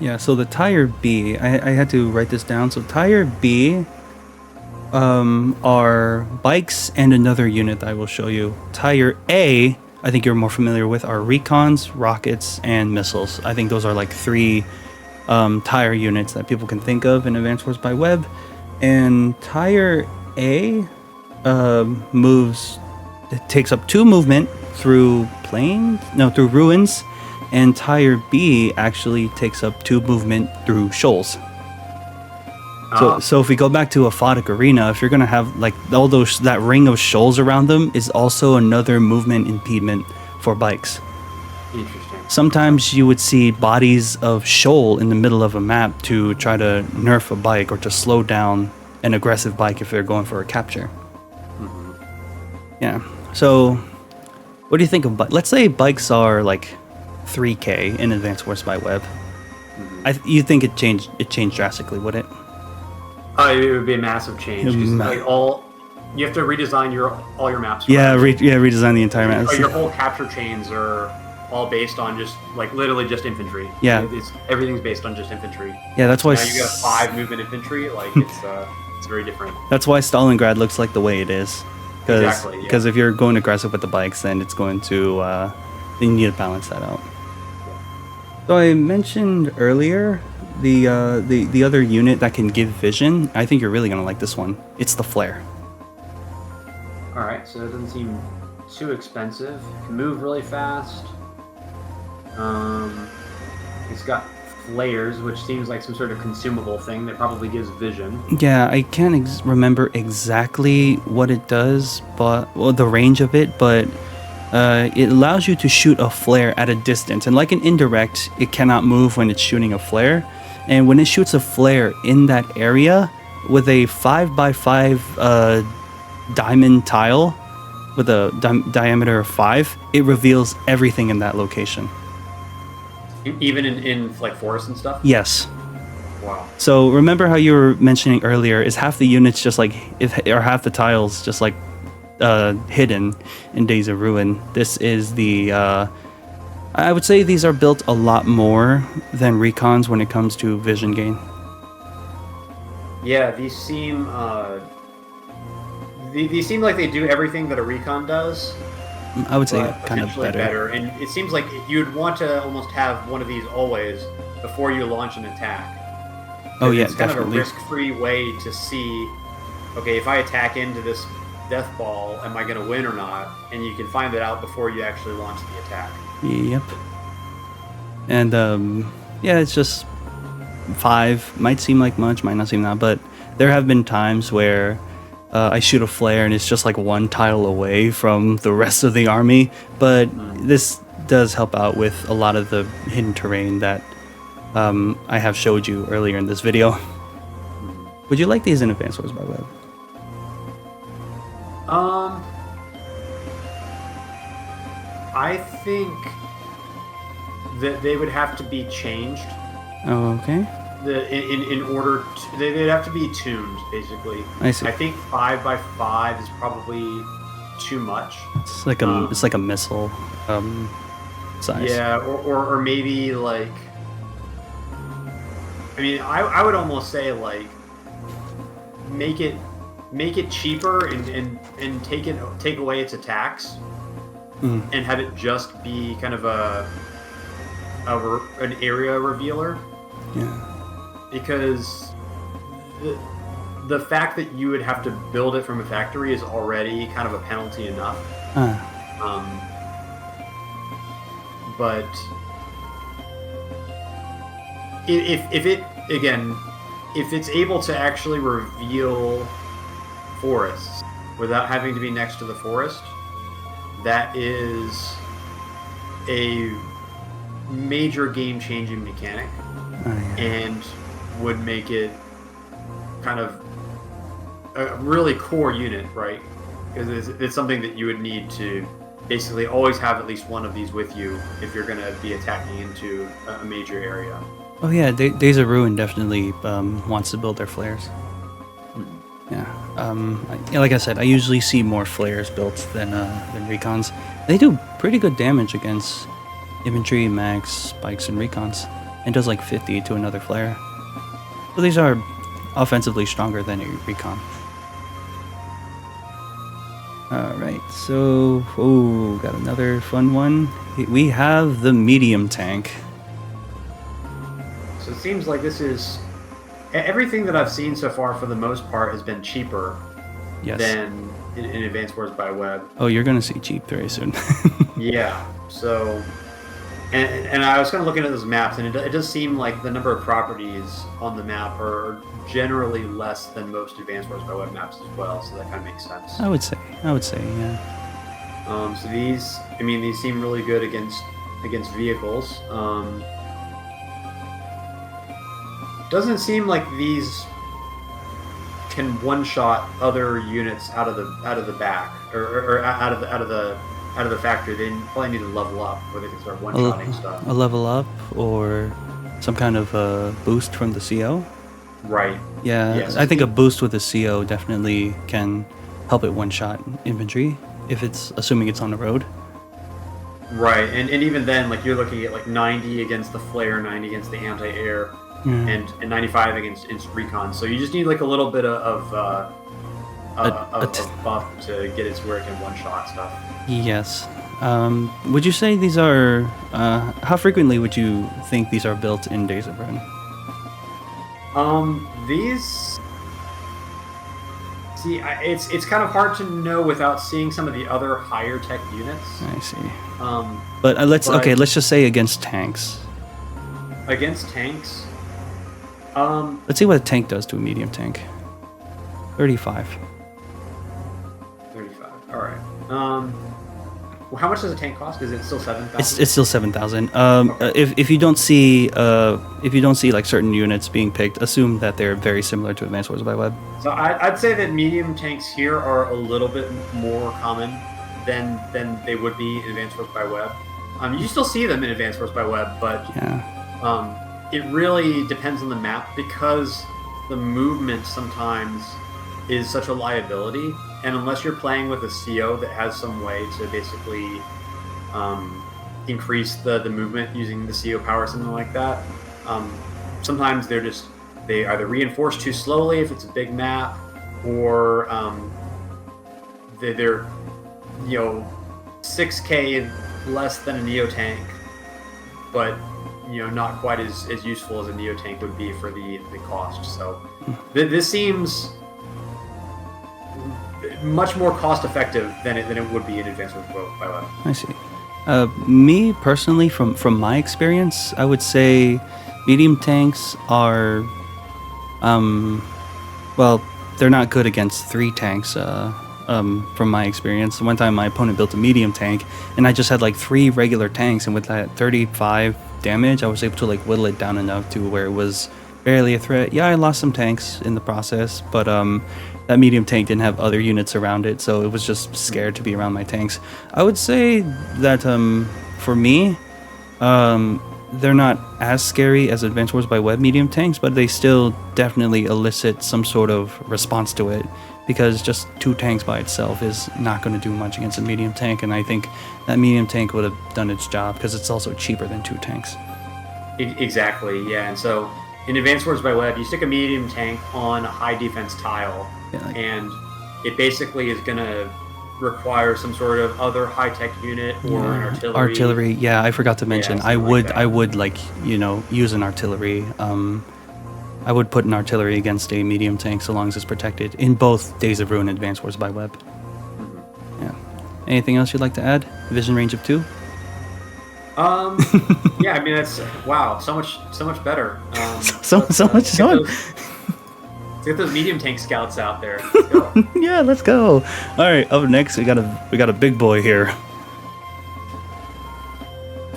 Yeah, so the Tier B, I had to write this down. So Tier B are bikes and another unit that I will show you. Tier A, I think you're more familiar with, are recons, rockets, and missiles. I think those are like 3 Tier units that people can think of in Advanced Wars by Web. And Tier A it takes up 2 movement through through ruins. And Tier B actually takes up 2 movement through shoals. So if we go back to a Photic arena, if you're going to have like all that ring of shoals around them is also another movement impediment for bikes.
Interesting.
Sometimes you would see bodies of shoal in the middle of a map to try to nerf a bike or to slow down an aggressive bike if they're going for a capture.
Mm-hmm.
Yeah. So what do you think of bikes? Let's say bikes are like 3k in Advanced Wars by Web. Mm-hmm. You think it changed drastically, would it?
It would be a massive change. You have to redesign all your maps.
Redesign the entire map.
Your whole capture chains are all based on just literally just infantry.
Yeah,
everything's based on just infantry.
Yeah, that's why.
Now you got 5 movement infantry. Like it's. It's very different.
That's why Stalingrad looks like the way it is.
Exactly.
Because if you're going aggressive with the bikes, then it's going to you need to balance that out. So I mentioned earlier the other unit that can give vision. I think you're really gonna like this one. It's the flare.
All right, so it doesn't seem too expensive. Can move really fast. It's got flares, which seems like some sort of consumable thing that probably gives vision.
Yeah, I can't remember exactly what it does, but the range of it, but it allows you to shoot a flare at a distance. And like an indirect, it cannot move when it's shooting a flare. And when it shoots a flare in that area with a 5x5 diamond tile with a diameter of 5, it reveals everything in that location.
Even in like forests and stuff?
Yes.
Wow.
So remember how you were mentioning earlier, is half the units just like, or half the tiles just like hidden in Days of Ruin. This is the, I would say these are built a lot more than recons when it comes to vision gain.
Yeah, these seem like they do everything that a recon does.
I would say kind of
better. And it seems like you'd want to almost have one of these always before you launch an attack.
Oh yeah,
it's kind
definitely.
of a risk-free way to see, okay, if I attack into this death ball, am I going to win or not? And you can find that out before you actually launch the attack.
Yep. And yeah, it's just 5. Might seem like much, might not seem that, but there have been times where I shoot a flare and it's just like one tile away from the rest of the army. But this does help out with a lot of the hidden terrain that I have showed you earlier in this video. Would you like these in Advanced Wars by Web?
I think that they would have to be changed.
Oh, okay.
In order to, they'd have to be tuned, basically.
I see.
I think 5x5 is probably too much.
It's like a missile size.
Yeah, or maybe like, I mean, I would almost say like make it cheaper and take away its attacks and have it just be kind of an area revealer.
Yeah.
Because the fact that you would have to build it from a factory is already kind of a penalty enough. But if it's able to actually reveal forests without having to be next to the forest, that is a major game-changing mechanic. And would make it kind of a really core unit, right? Because it's something that you would need to basically always have at least one of these with you if you're going to be attacking into a major area.
Oh yeah, Days of Ruin definitely wants to build their flares. Yeah. Like I said, I usually see more flares built than recons. They do pretty good damage against infantry, mechs, spikes, and recons. And does like 50 to another flare. So these are offensively stronger than a recon. Alright, so got another fun one. We have the medium tank.
So it seems like this is everything that I've seen so far for the most part has been cheaper than in Advanced Wars by Web.
Oh, you're gonna see cheap very soon.
Yeah, so And I was kind of looking at those maps, and it does seem like the number of properties on the map are generally less than most Advanced Wars by Web maps as well, so that kind of makes sense.
I would say, yeah.
So these seem really good against vehicles. Doesn't seem like these can one-shot other units out of the back or out of the factory. They probably need to level up before they can start one-shotting stuff.
A level up or some kind of a boost from the CO?
Right.
Yeah,
yes.
I think a boost with a CO definitely can help it one-shot infantry, if it's assuming it's on the road.
Right, and even then, like you're looking at like 90 against the flare, 90 against the anti-air. and 95 against recon. So you just need like a little bit of buff to get it to where it can one-shot stuff.
Yes. Would you say these are... how frequently would you think these are built in Days of Ruin?
These... See, it's kind of hard to know without seeing some of the other higher tech units.
I see. But let's just say against tanks.
Against tanks?
Let's see what a tank does to a medium tank. 35.
35. All right. Well, how much does a tank cost? Is it still 7,000?
It's still 7,000.
Okay.
If you don't see like certain units being picked, assume that they're very similar to Advanced Wars by Web.
So I'd say that medium tanks here are a little bit more common than they would be in Advanced Wars by Web. You still see them in Advanced Wars by Web, but it really depends on the map because the movement sometimes is such a liability. And unless you're playing with a CO that has some way to basically increase the movement using the CO power or something like that, sometimes they either reinforce too slowly if it's a big map, or they're 6K less than a Neo tank, but not quite as useful as a Neo tank would be for the cost. So this seems much more cost effective than it would be in Advanced Wars by Web.
I see. Me personally, from my experience, I would say medium tanks are, they're not good against 3 tanks. From my experience, one time my opponent built a medium tank, and I just had like 3 regular tanks, and with that 35 damage, I was able to like whittle it down enough to where it was barely a threat. Yeah, I lost some tanks in the process, but that medium tank didn't have other units around it, so it was just scared to be around my tanks. I would say that for me, they're not as scary as Advanced Wars by Web medium tanks, but they still definitely elicit some sort of response to it, because just 2 tanks by itself is not going to do much against a medium tank, and I think that medium tank would have done its job because it's also cheaper than 2 tanks.
Exactly, yeah. And so in Advanced Wars by Web, you stick a medium tank on a high defense tile, and it basically is going to require some sort of other high-tech unit or an artillery.
Artillery, yeah, I forgot to mention. I would use an artillery. I would put an artillery against a medium tank so long as it's protected in both Days of Ruin and Advanced Wars by Web. Mm-hmm. Yeah. Anything else you'd like to add? Vision range of 2?
Yeah, I mean that's so much better. Let's get those medium tank scouts out there. Let's go.
Yeah, let's go. All right, up next we got a big boy here.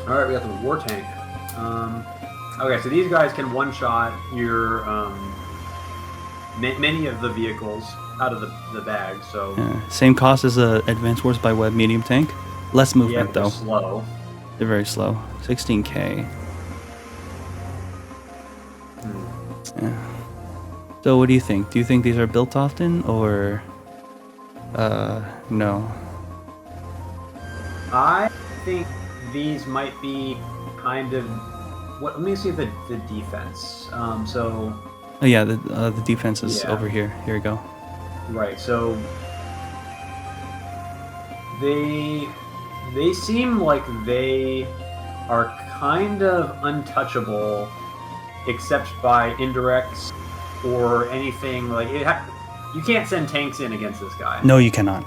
All right, we got the war tank. Okay, so these guys can one-shot your many of the vehicles out of the bag. So
same cost as a Advanced Wars by Web medium tank. Less movement though.
Slow.
They're very slow. 16K. Yeah. So what do you think? Do you think these are built often, or no?
I think these might be kind of let me see the defense. So.
Oh yeah, the defense is over here. Here we go.
Right. So they seem like they are kind of untouchable, except by indirects or anything like it. You can't send tanks in against this guy.
No, you cannot.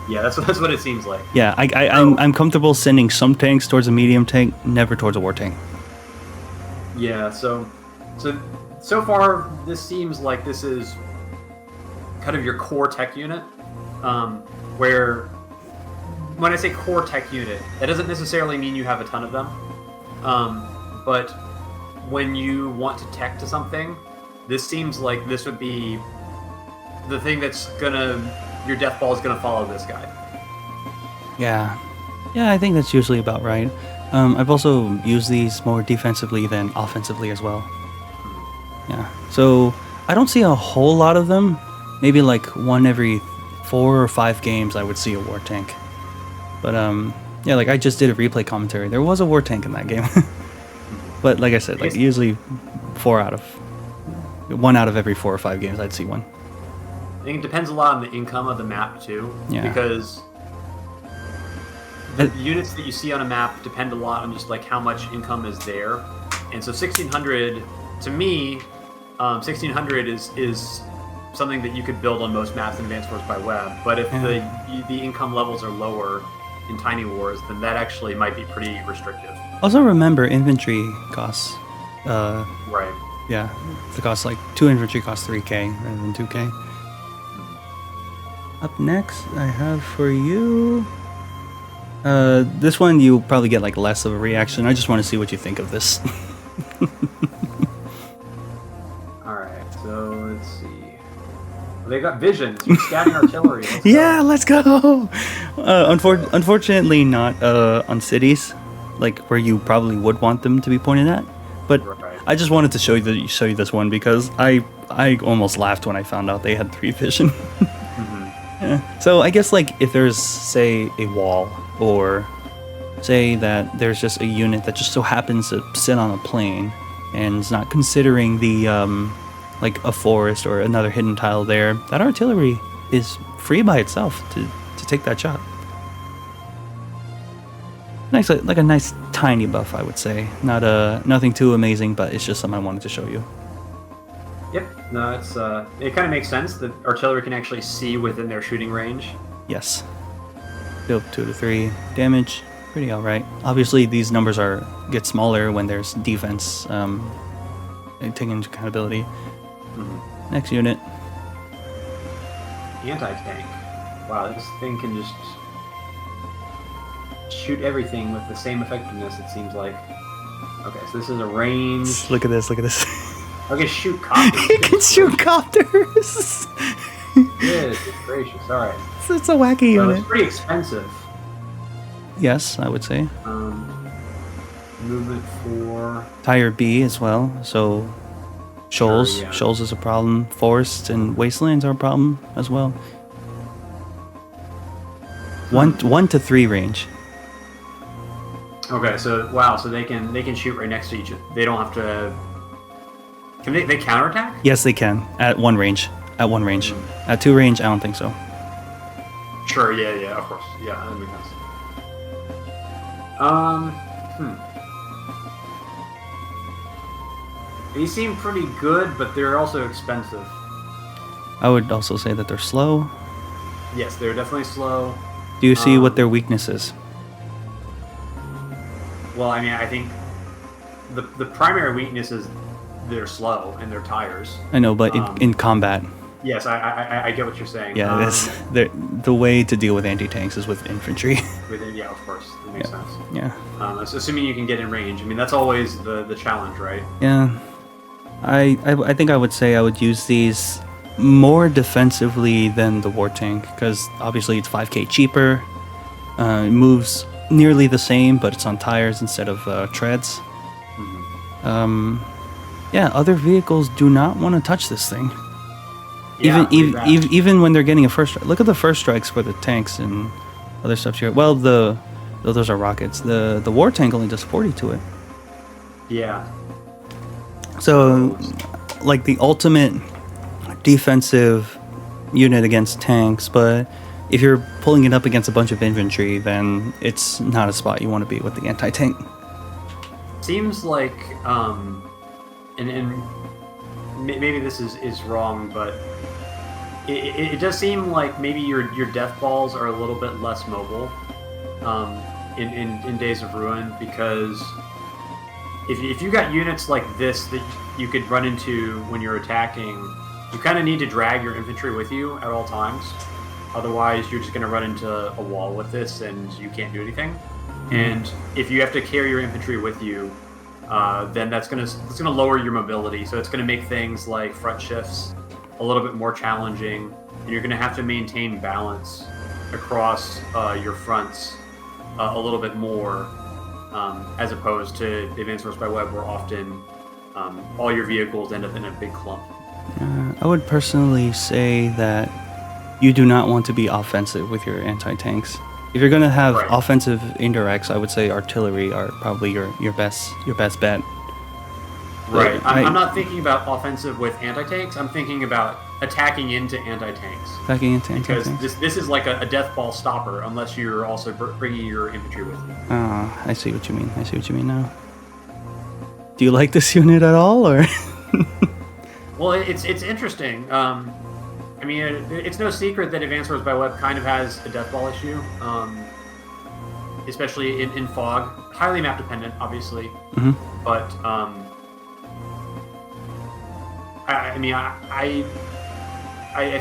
Yeah, that's what it seems like.
Yeah, I'm comfortable sending some tanks towards a medium tank, never towards a war tank.
Yeah, so far this seems like this is kind of your core tech unit, where when I say core tech unit, that doesn't necessarily mean you have a ton of them, but when you want to tech to something, this seems like this would be the thing that's your death ball is gonna follow this guy.
Yeah, I think that's usually about right. I've also used these more defensively than offensively as well. Yeah, so I don't see a whole lot of them. Maybe like one every 4 or 5 games I would see a war tank. But yeah, like I just did a replay commentary. There was a war tank in that game. But like I said, like usually 1 out of every 4 or 5 games I'd see one.
I think it depends a lot on the income of the map too, because the units that you see on a map depend a lot on just like how much income is there, and so 1600 to me, 1600 is something that you could build on most maps in Advanced Wars by Web. But if the income levels are lower in Tiny Wars, then that actually might be pretty restrictive.
Also remember, infantry costs.
Right.
Yeah, the cost like 2 infantry costs 3k rather than 2k. Up next, I have for you. This one you probably get like less of a reaction. I just want to see what you think of this.
All right, so let's see. They got visions. You're scouting artillery.
Let's go. Unfortunately, not on cities, like where you probably would want them to be pointed at. But I just wanted to show you this one because I almost laughed when I found out they had 3 vision. Yeah. So I guess like if there's say a wall, or say that there's just a unit that just so happens to sit on a plane and is not considering the like a forest or another hidden tile there, that artillery is free by itself to take that shot. Nice, like a nice tiny buff, I would say. Nothing too amazing, but it's just something I wanted to show you.
Yep, no, it's it kind of makes sense that artillery can actually see within their shooting range.
Yes. Deal 2 to 3 damage, pretty alright. Obviously, these numbers get smaller when there's defense taken into accountability. Next unit.
Anti-tank. Wow, this thing can just shoot everything with the same effectiveness, it seems like. Okay, so this is a range.
Look at this.
Okay, shoot copters.
You can shoot copters!
Good gracious, alright.
It's a wacky unit.
It's pretty expensive.
Yes, I would say.
Movement 4.
Tire B as well, so shoals.
Sure, yeah.
Shoals is a problem. Forests and wastelands are a problem as well. 1 to 3 range.
Okay, so wow, so they can shoot right next to each other. They don't have to. Can they counterattack?
Yes, they can at 1 range. At 1 range. At 2 range, I don't think so.
Sure. Yeah. Of course. Yeah, that makes sense. These seem pretty good, but they're also expensive.
I would also say that they're slow.
Yes, they're definitely slow.
Do you see what their weakness is?
Well, I mean, I think the primary weakness is they're slow and their tires.
I know, but in combat.
Yes, I get what you're saying.
Yeah, the way to deal with anti-tanks is with infantry.
Yeah, of course. That makes sense.
Yeah.
Assuming you can get in range. I mean, that's always the challenge, right?
Yeah. I think I would say I would use these more defensively than the war tank, because obviously it's 5k cheaper. It moves nearly the same, but it's on tires instead of treads. Yeah, other vehicles do not want to touch this thing.
Yeah,
even when they're getting a first strike. Look at the first strikes for the tanks and other stuff here. Well, those are rockets. The war tank only does 40 to it.
Yeah.
So, like the ultimate defensive unit against tanks, but if you're pulling it up against a bunch of infantry, then it's not a spot you want to be with the anti-tank.
Seems like, and maybe this is wrong, but it does seem like maybe your death balls are a little bit less mobile in Days of Ruin, because if you got units like this that you could run into when you're attacking, you kind of need to drag your infantry with you at all times. Otherwise, you're just going to run into a wall with this and you can't do anything. And if you have to carry your infantry with you, then that's going to lower your mobility. So it's going to make things like front shifts a little bit more challenging, and you're going to have to maintain balance across your fronts a little bit more, as opposed to Advanced Wars by Web, where often all your vehicles end up in a big clump.
I would personally say that you do not want to be offensive with your anti-tanks. If you're going to have offensive indirects, I would say artillery are probably your best bet.
Right. I'm not thinking about offensive with anti-tanks. I'm thinking about attacking into anti-tanks.
Attacking into anti-tanks.
Because this is like a death ball stopper, unless you're also bringing your infantry with you.
Oh, I see what you mean. I see what you mean now. Do you like this unit at all, or?
Well, it's interesting. I mean, it's no secret that Advanced Wars by Web kind of has a death ball issue, especially in fog. Highly map dependent, obviously, but I mean, I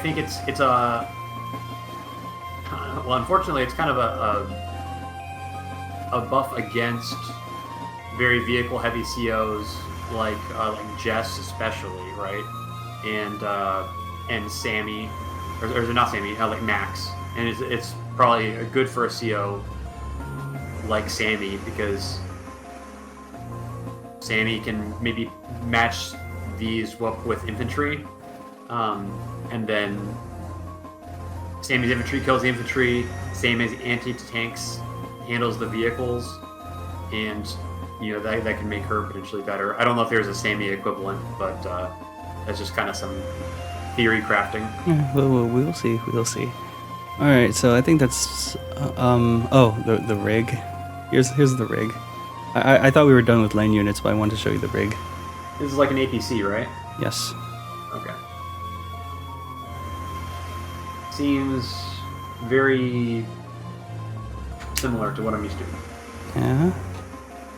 think it's a well, unfortunately, it's kind of a buff against very vehicle heavy COs like Jess especially, right? And Sammy, or not Sammy, like Max, and it's probably good for a CO like Sammy because Sammy can maybe match these with infantry, and then Sammy's infantry kills the infantry. Sammy's anti-tanks handles the vehicles, and you know that can make her potentially better. I don't know if there's a Sammy equivalent, but that's just kind of some theory crafting.
Yeah, we'll see. We'll see. All right, so I think that's the rig. Here's the rig. I thought we were done with lane units, but I wanted to show you the rig.
This is like an APC, right?
Yes.
Okay. Seems very similar to what I'm used to.
Yeah.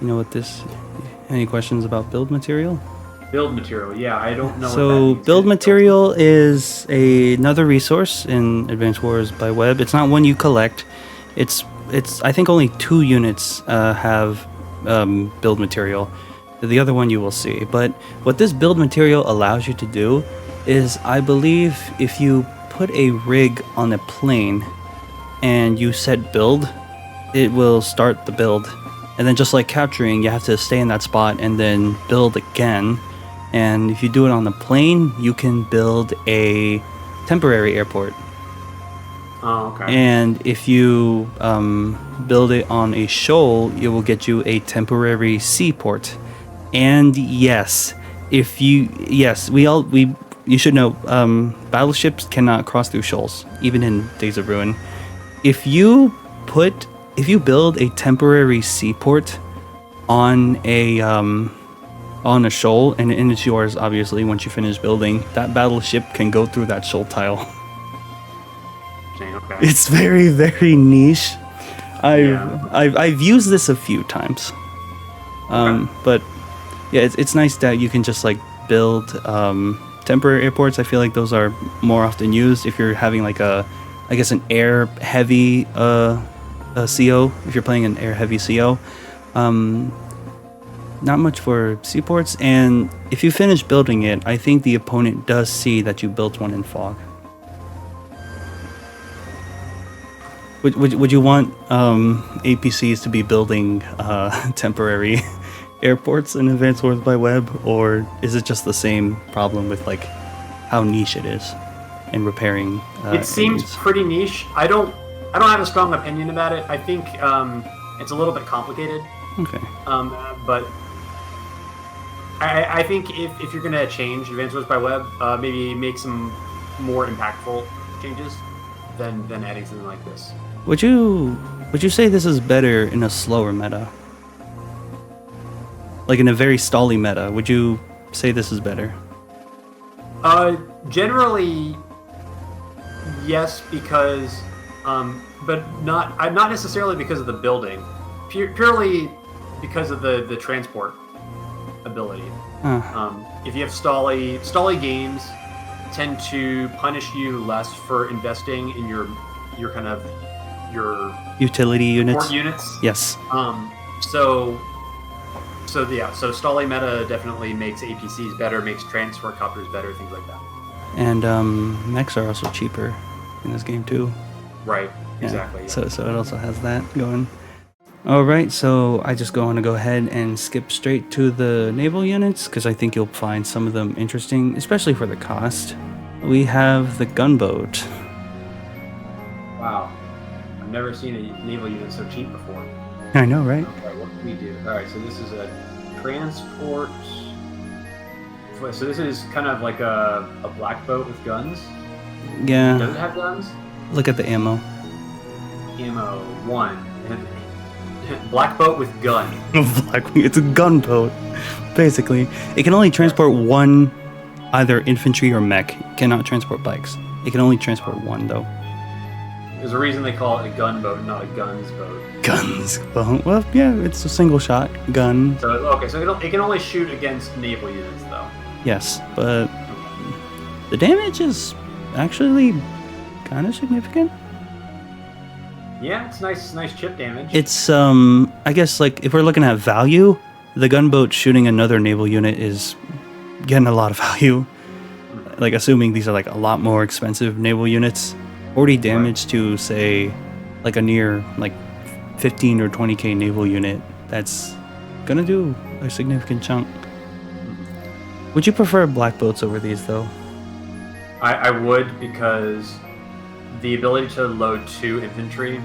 You know what this? Any questions about build material?
Build material, yeah, I don't know.
So
what that means.
build material is another resource in Advanced Wars by Web. It's not one you collect. It's I think only 2 units have build material. The other one you will see. But what this build material allows you to do is, I believe, if you put a rig on a plane and you set build, it will start the build. And then just like capturing, you have to stay in that spot and then build again. And if you do it on the plane, you can build a temporary airport.
Oh, okay.
And if you build it on a shoal, it will get you a temporary seaport. And yes, you should know, battleships cannot cross through shoals, even in Days of Ruin. If you build a temporary seaport on a shoal, and it's yours, obviously, once you finish building, that battleship can go through that shoal tile.
Okay.
It's very, very niche. I've used this a few times, but yeah, it's nice that you can just like build temporary airports. I feel like those are more often used if you're having like an air heavy CO. If you're playing an air heavy CO, not much for seaports. And if you finish building it, I think the opponent does see that you built one in fog. Would you want APCs to be building temporary airports in Advanced Wars by Web, or is it just the same problem with like how niche it is in repairing?
It seems pretty niche. I don't have a strong opinion about it. I think it's a little bit complicated.
Okay.
But I think if you're gonna change Advanced Wars by Web, maybe make some more impactful changes than adding something like this.
Would you say this is better in a slower meta? Like in a very stally meta, would you say this is better?
Generally, yes, because, but not necessarily because of the building, purely because of the transport ability. If you have stally games tend to punish you less for investing in your kind of your
utility units.
Support units.
Yes.
So stally meta definitely makes APCs better, makes transport copters better, things like that.
And mechs are also cheaper in this game too.
Right.
Yeah.
Exactly. Yeah.
So it also has that going. All right. So I just want to go ahead and skip straight to the naval units because I think you'll find some of them interesting, especially for the cost. We have the Gunboat.
Wow. I've never seen a naval unit so cheap before.
I know, right?
Okay, what can we do? Alright, so this is a transport So this is kind of like a black boat with guns.
Yeah.
Does it have guns?
Look at the ammo.
Ammo 1. Black boat with gun.
It's a gunboat, basically. It can only transport one, either infantry or mech. It cannot transport bikes. It can only transport one, though.
There's a reason they call it a gunboat, not a guns boat.
Guns. Well, yeah, it's a single shot gun.
So it can only shoot against naval units, though.
Yes, but the damage is actually kind of significant.
Yeah, it's nice chip damage.
It's I guess like if we're looking at value, the gunboat shooting another naval unit is getting a lot of value. Like assuming these are like a lot more expensive naval units, 40 damage to say like a near like 15 or 20k naval unit. That's gonna do a significant chunk. Would you prefer black boats over these though?
I would, because the ability to load 2 infantry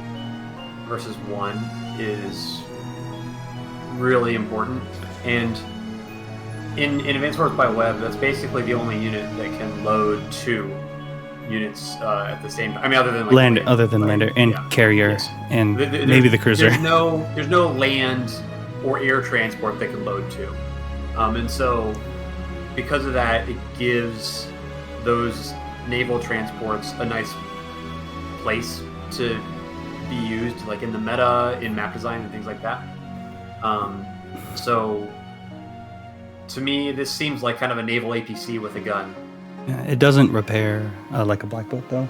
versus 1 is really important. And in Advanced Wars by Web, that's basically the only unit that can load 2 units at the same time. I mean, other than like
lander and carrier,
yes.
And maybe the cruiser.
There's no land or air transport that can load 2. And so because of that, it gives those naval transports a nice place to be used, like in the meta, in map design, and things like that. So to me, this seems like kind of a naval APC with a gun.
Yeah, it doesn't repair like a black boat though.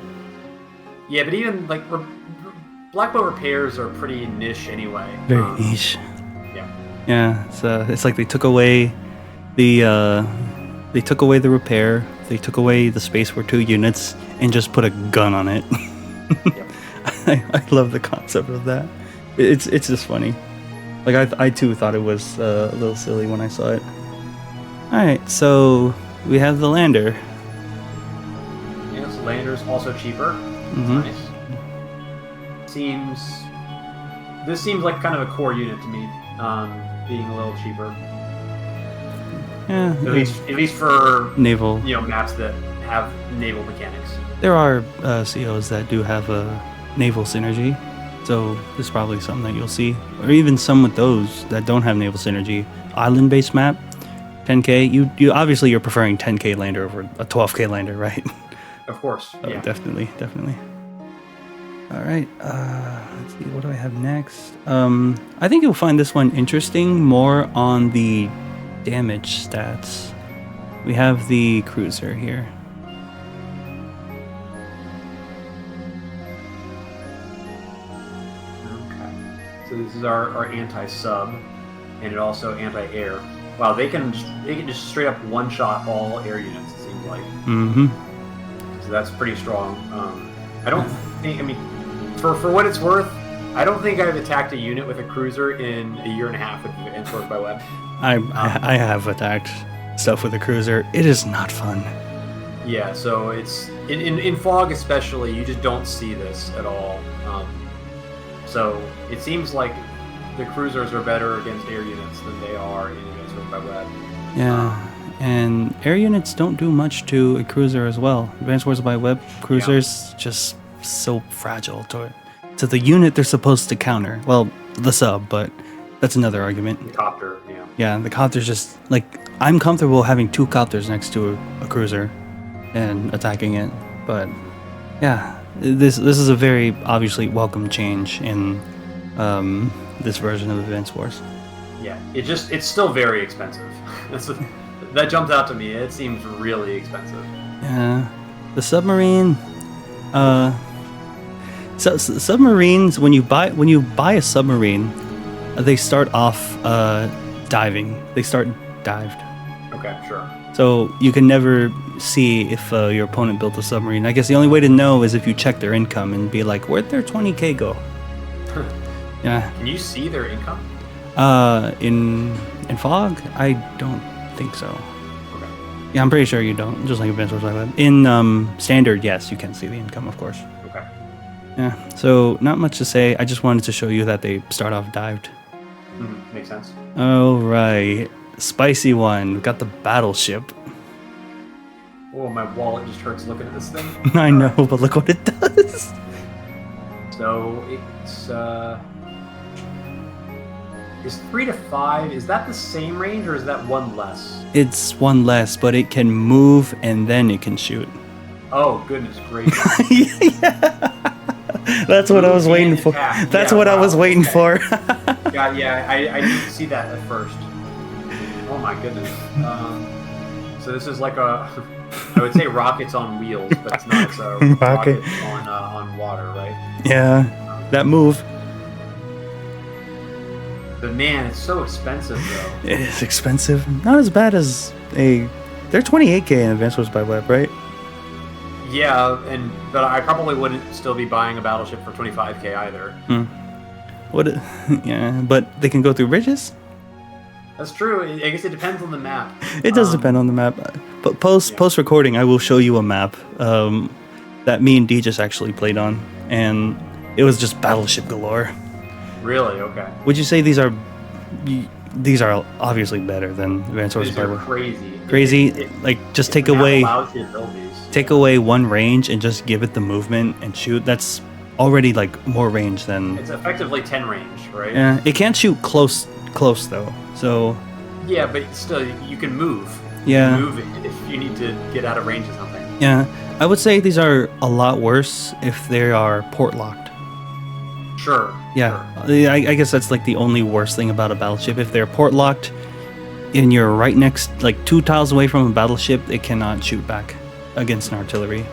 Yeah, but even like black boat repairs are pretty niche anyway.
Very niche.
Yeah.
Yeah, so it's like they took away the repair. They took away the space for 2 units and just put a gun on it.
Yep.
I love the concept of that. It's just funny. Like I too thought it was a little silly when I saw it. All right, so we have the lander.
Yes, lander's also cheaper.
Mm-hmm.
Nice. This seems like kind of a core unit to me, being a little cheaper.
Yeah,
at least for
naval,
maps that have naval mechanics.
There are COs that do have a naval synergy, so this is probably something that you'll see, or even some with those that don't have naval synergy. Island-based map, 10k. You obviously you're preferring 10k lander over a 12k lander, right?
Of course.
Oh, yeah. Definitely. All right. Let's see. What do I have next? I think you'll find this one interesting more on the damage stats. We have the cruiser here.
Okay. So this is our anti-sub, and it also anti-air. Wow, they can just straight up one-shot all air units, it seems like.
Mm-hmm.
So that's pretty strong. I don't think, for what it's worth, I don't think I've attacked a unit with a cruiser in a year and a half with Advanced Wars by Web.
I have attacked stuff with a cruiser. It is not fun.
Yeah, so it's in fog especially, you just don't see this at all. So it seems like the cruisers are better against air units than they are in Advanced Wars by Web.
Yeah, and air units don't do much to a cruiser as well. Advanced Wars by Web cruisers just so fragile to the unit they're supposed to counter. Well, the sub, but that's another argument.
The copter, yeah.
Yeah, the copter's just like, I'm comfortable having 2 copters next to a cruiser and attacking it, but yeah, this is a very obviously welcome change in this version of Advanced Wars.
Yeah, it's still very expensive. That jumped out to me. It seems really expensive.
Yeah, the submarine. So submarines, when you buy a submarine, they start off diving. They start dived.
Okay, sure.
So you can never see if your opponent built a submarine. I guess the only way to know is if you check their income and be like, where'd their 20k go? Yeah.
Can you see their income?
In fog, I don't think so.
Okay.
Yeah, I'm pretty sure you don't. Just like Advanced Wars like that. In standard, yes, you can see the income, of course.
Okay.
Yeah. So not much to say. I just wanted to show you that they start off dived.
Makes sense.
All right, spicy one. We got the Battleship.
Oh, my wallet just hurts looking at this thing.
I know, but look what it does.
So it's is 3 to 5. Is that the same range or is that one less?
It's one less, but it can move and then it can shoot.
Oh, goodness gracious.
Yeah. That's what I was waiting for. That's what I was waiting for.
Yeah, I didn't see that at first. Oh my goodness. So this is like I would say rockets on wheels, but it's not. It's a rocket on water, right?
Yeah, that move.
But man, it's so expensive though.
It is expensive. Not as bad as they're $28K in Advanced Wars by Web, right?
Yeah, but I probably wouldn't still be buying a Battleship for $25K either.
Yeah, but they can go through bridges?
That's true. I guess it depends on the map.
It does depend on the map. But post recording, I will show you a map that me and D just actually played on, and it was just Battleship galore.
Really? Okay.
Would you say these are obviously better than Advanced Wars by Web?
Crazy.
Like just take away one range and just give it the movement and shoot. That's already like more range than.
It's effectively 10 range, right?
Yeah, it can't shoot close though. So.
Yeah, but still, you can move.
Yeah.
You can move if you need to get out of range or something.
Yeah, I would say these are a lot worse if they are port locked.
Sure.
Yeah, sure. I guess that's like the only worst thing about a battleship. If they're port locked and you're right next, like 2 tiles away from a battleship, it cannot shoot back against an artillery.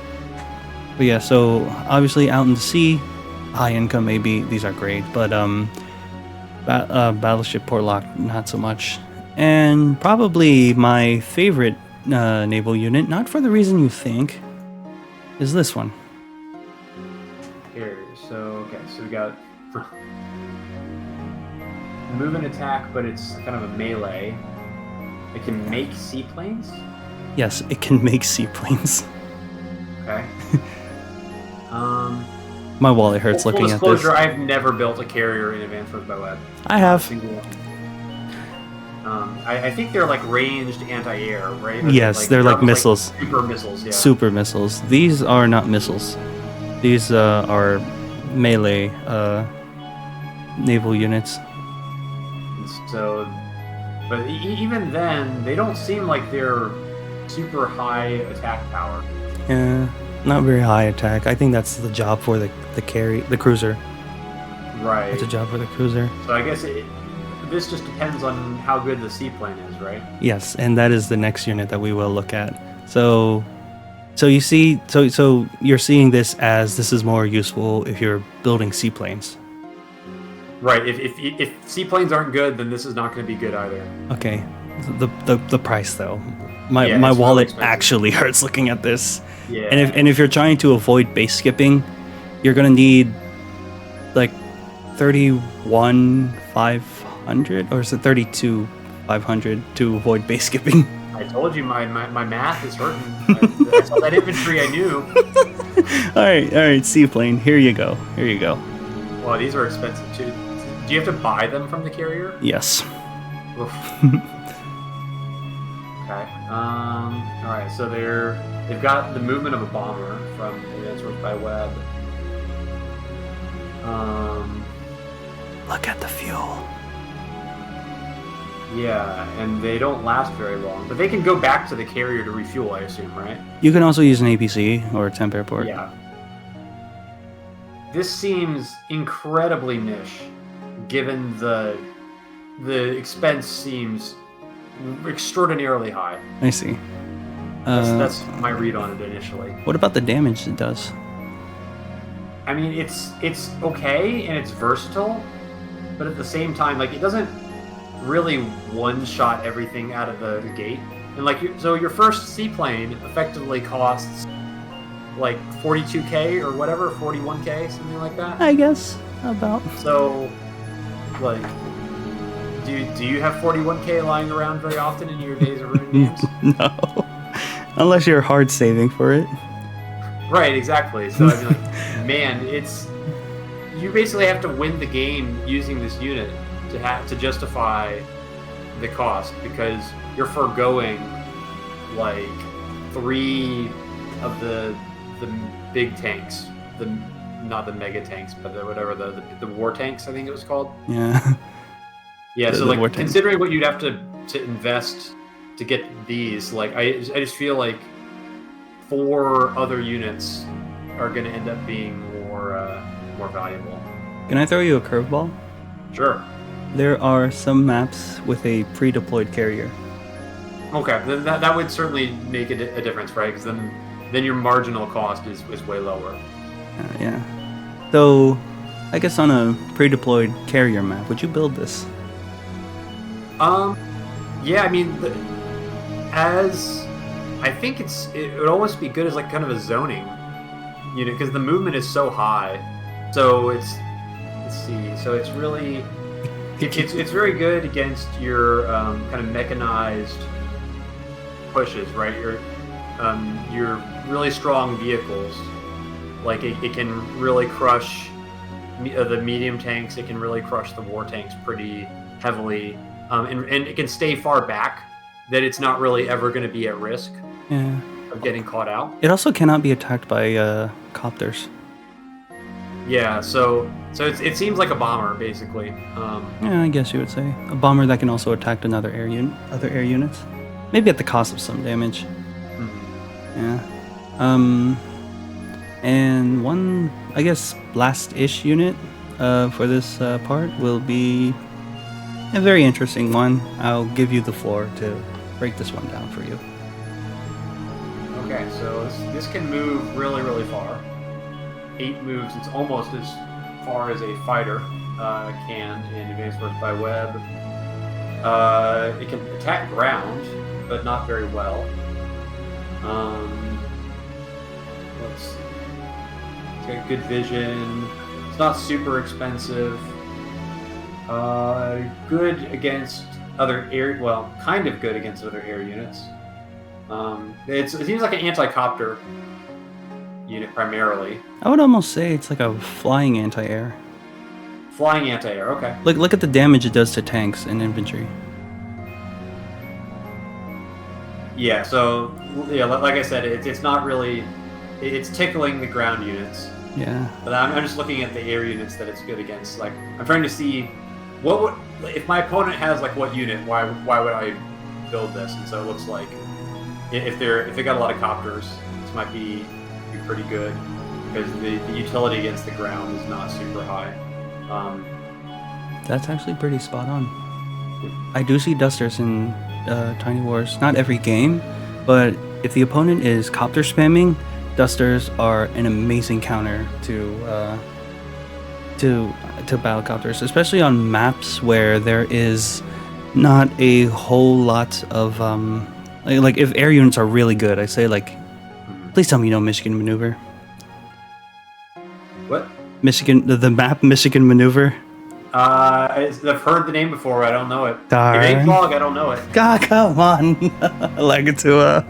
But yeah, so obviously out in the sea, high income maybe, these are great, but battleship port locked, not so much. And probably my favorite naval unit, not for the reason you think, is this one.
Here, so we got move and attack, but it's kind of a melee. It can make seaplanes?
Yes, it can make seaplanes.
Okay.
My wallet hurts looking at this.
I've never built a carrier in Advanced Wars by Web.
I have.
I think they're like ranged anti-air, right?
Yes, they're like missiles.
Like super missiles, yeah.
Super missiles. These are not missiles. These are melee naval units.
So, but even then, they don't seem like they're super high attack power.
Yeah, not very high attack. I think that's the job for the cruiser.
Right.
It's a job for the cruiser.
So I guess this just depends on how good the seaplane is, right?
Yes, and that is the next unit that we will look at. So you see, so you're seeing this as this is more useful if you're building seaplanes.
Right. If seaplanes aren't good, then this is not going to be good either.
Okay. The price though, my wallet really actually hurts looking at this.
Yeah.
And if you're trying to avoid base skipping, you're gonna need like 31,500 or is it 32,500 to avoid base skipping.
I told you my math is hurting. I saw that infantry, I knew.
All right, seaplane. Here you go.
Well, these are expensive too. Do you have to buy them from the carrier?
Yes.
Oof. Okay. All right. So they've got the movement of a bomber from Advanced Wars by Web.
Look at the fuel.
Yeah, and they don't last very long, but they can go back to the carrier to refuel, I assume, right?
You can also use an APC or a Temp Airport.
Yeah. This seems incredibly niche, given the expense seems extraordinarily high.
I see.
That's my read on it initially.
What about the damage it does?
I mean, it's okay and it's versatile, but at the same time, like it doesn't really one-shot everything out of the gate. And like, so your first seaplane effectively costs like 42K or whatever, 41K, something like that.
I guess about.
So, like, do you have 41K lying around very often in your days of running games?
No, unless you're hard saving for it.
Right, exactly. So I mean, like, man, you basically have to win the game using this unit to justify the cost, because you're foregoing like 3 of the big tanks, not the mega tanks, but the war tanks, I think it was called.
Yeah.
Yeah.
The
So like
war tanks.
considering what you'd have to invest to get these, like I just feel like 4 other units are going to end up being more valuable.
Can I throw you a curveball?
Sure.
There are some maps with a pre-deployed carrier.
Okay, then that would certainly make a difference, right? Because then your marginal cost is way lower.
Yeah. So, I guess on a pre-deployed carrier map, would you build this?
Yeah, I mean, I think it would almost be good as like kind of a zoning unit because the movement is so high. So let's see. So it's really it's very good against your kind of mechanized pushes, right? Your really strong vehicles. Like it can really crush the medium tanks. It can really crush the war tanks pretty heavily, and it can stay far back that it's not really ever going to be at risk of getting caught out.
It also cannot be attacked by copters.
Yeah, so it seems like a bomber basically.
Yeah, I guess you would say a bomber that can also attack other air units, maybe at the cost of some damage.
Mm-hmm.
Yeah. And one, I guess, last-ish unit for this part will be a very interesting one. I'll give you the floor to break this one down for you.
Okay, so this can move really, really far. 8 moves. It's almost as far as a fighter can in Advanced Force by Web. It can attack ground, but not very well. Let's see. It's got good vision. It's not super expensive. Good against other air. Well, kind of good against other air units. It seems like an anti-copter unit primarily.
I would almost say it's like a flying anti-air.
Flying anti-air. Okay.
Look at the damage it does to tanks and infantry.
Yeah. So yeah, like I said, it's not really. It's tickling the ground units.
Yeah.
But I'm just looking at the air units that it's good against. Like I'm trying to see what would if my opponent has like what unit. Why would I build this? And so it looks like if they got a lot of copters, this might be pretty good because the utility against the ground is not super high.
That's actually pretty spot on. I do see dusters in Tiny Wars. Not every game, but if the opponent is copter spamming, dusters are an amazing counter to battlecopters, especially on maps where there is not a whole lot of like if air units are really good. I say like, please tell me you know Michigan Maneuver.
What?
Michigan, the map Michigan Maneuver.
I've heard the name before. I don't know it.
Darn.
Vlog, I don't know it.
God, come on. Elagatua.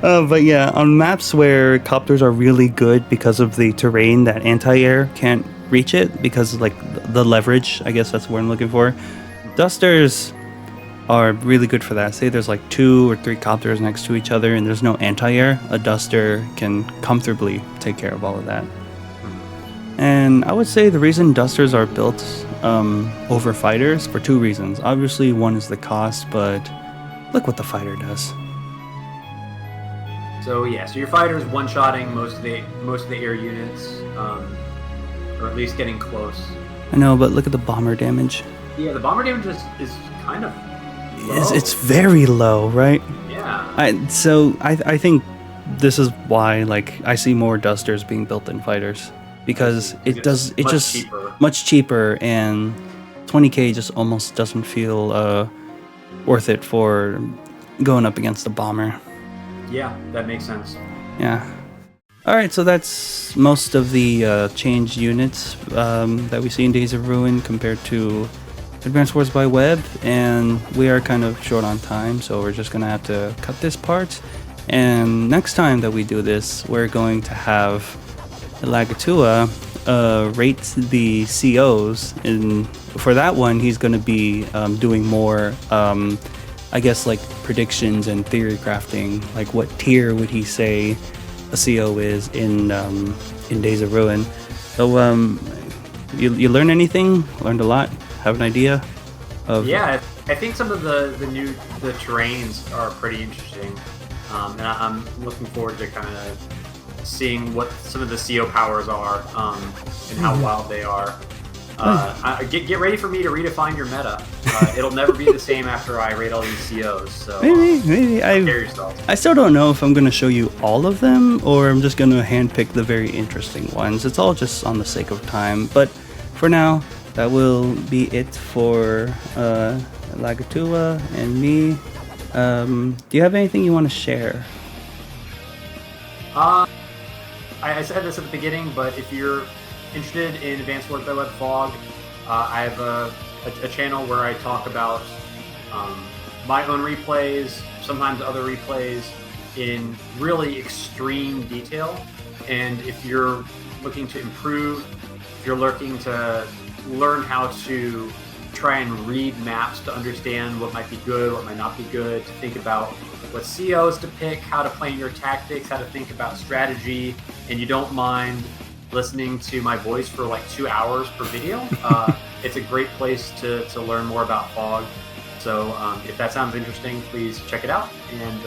But yeah, on maps where copters are really good because of the terrain that anti-air can't reach it because of like the leverage, I guess that's what I'm looking for. Dusters are really good for that. Say there's like 2 or 3 copters next to each other and there's no anti-air, a duster can comfortably take care of all of that. And I would say the reason dusters are built over fighters for 2 reasons. Obviously, one is the cost, but look what the fighter does.
So yeah, so your fighter's one-shotting most of the air units, or at least getting close.
I know, but look at the bomber damage.
Yeah, the bomber damage is kind of low.
It's very low, right?
Yeah.
I think this is why like I see more dusters being built than fighters. Because it's much cheaper and 20k just almost doesn't feel worth it for going up against the bomber.
Yeah, that makes sense.
Yeah. Alright, so that's most of the changed units that we see in Days of Ruin compared to Advanced Wars by Web, and we are kind of short on time, so we're just going to have to cut this part. And next time that we do this, we're going to have Elagatua rate the COs, and for that one he's going to be doing more I guess, like predictions and theory crafting. Like, what tier would he say a CO is in Days of Ruin? So, you learn anything? Learned a lot? Have an idea of?
Yeah, I think some of the terrains are pretty interesting, and I'm looking forward to kind of seeing what some of the CO powers are, and how wild they are. Get ready for me to redefine your meta. It'll never be the same after I raid all these COs. So
maybe
prepare yourself.
I still don't know if I'm gonna show you all of them or I'm just gonna handpick the very interesting ones. It's all just on the sake of time. But for now, that will be it for Elagatua and me. Do you have anything you want to share?
I said this at the beginning, but if you're interested in Advanced Wars by Web Fog, I have a channel where I talk about my own replays, sometimes other replays, in really extreme detail. And if you're looking to improve, if you're looking to learn how to try and read maps to understand what might be good, what might not be good, to think about what COs to pick, how to plan your tactics, how to think about strategy, and you don't mind listening to my voice for like 2 hours per video, it's a great place to learn more about Fog. So if that sounds interesting, please check it out. And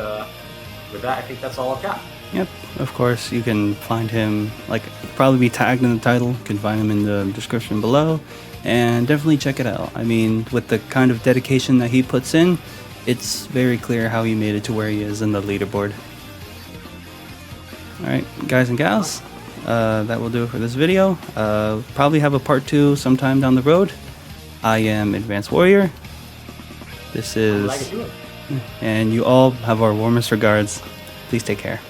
with that, I think that's all I've got.
Yep, of course, you can find him, like, probably be tagged in the title. You can find him in the description below, and definitely check it out. I mean, with the kind of dedication that he puts in, it's very clear how he made it to where he is in the leaderboard. Alright, guys and gals, that will do it for this video. Probably have a part 2 sometime down the road. I am Advanced Warrior. This is... And you all have our warmest regards. Please take care.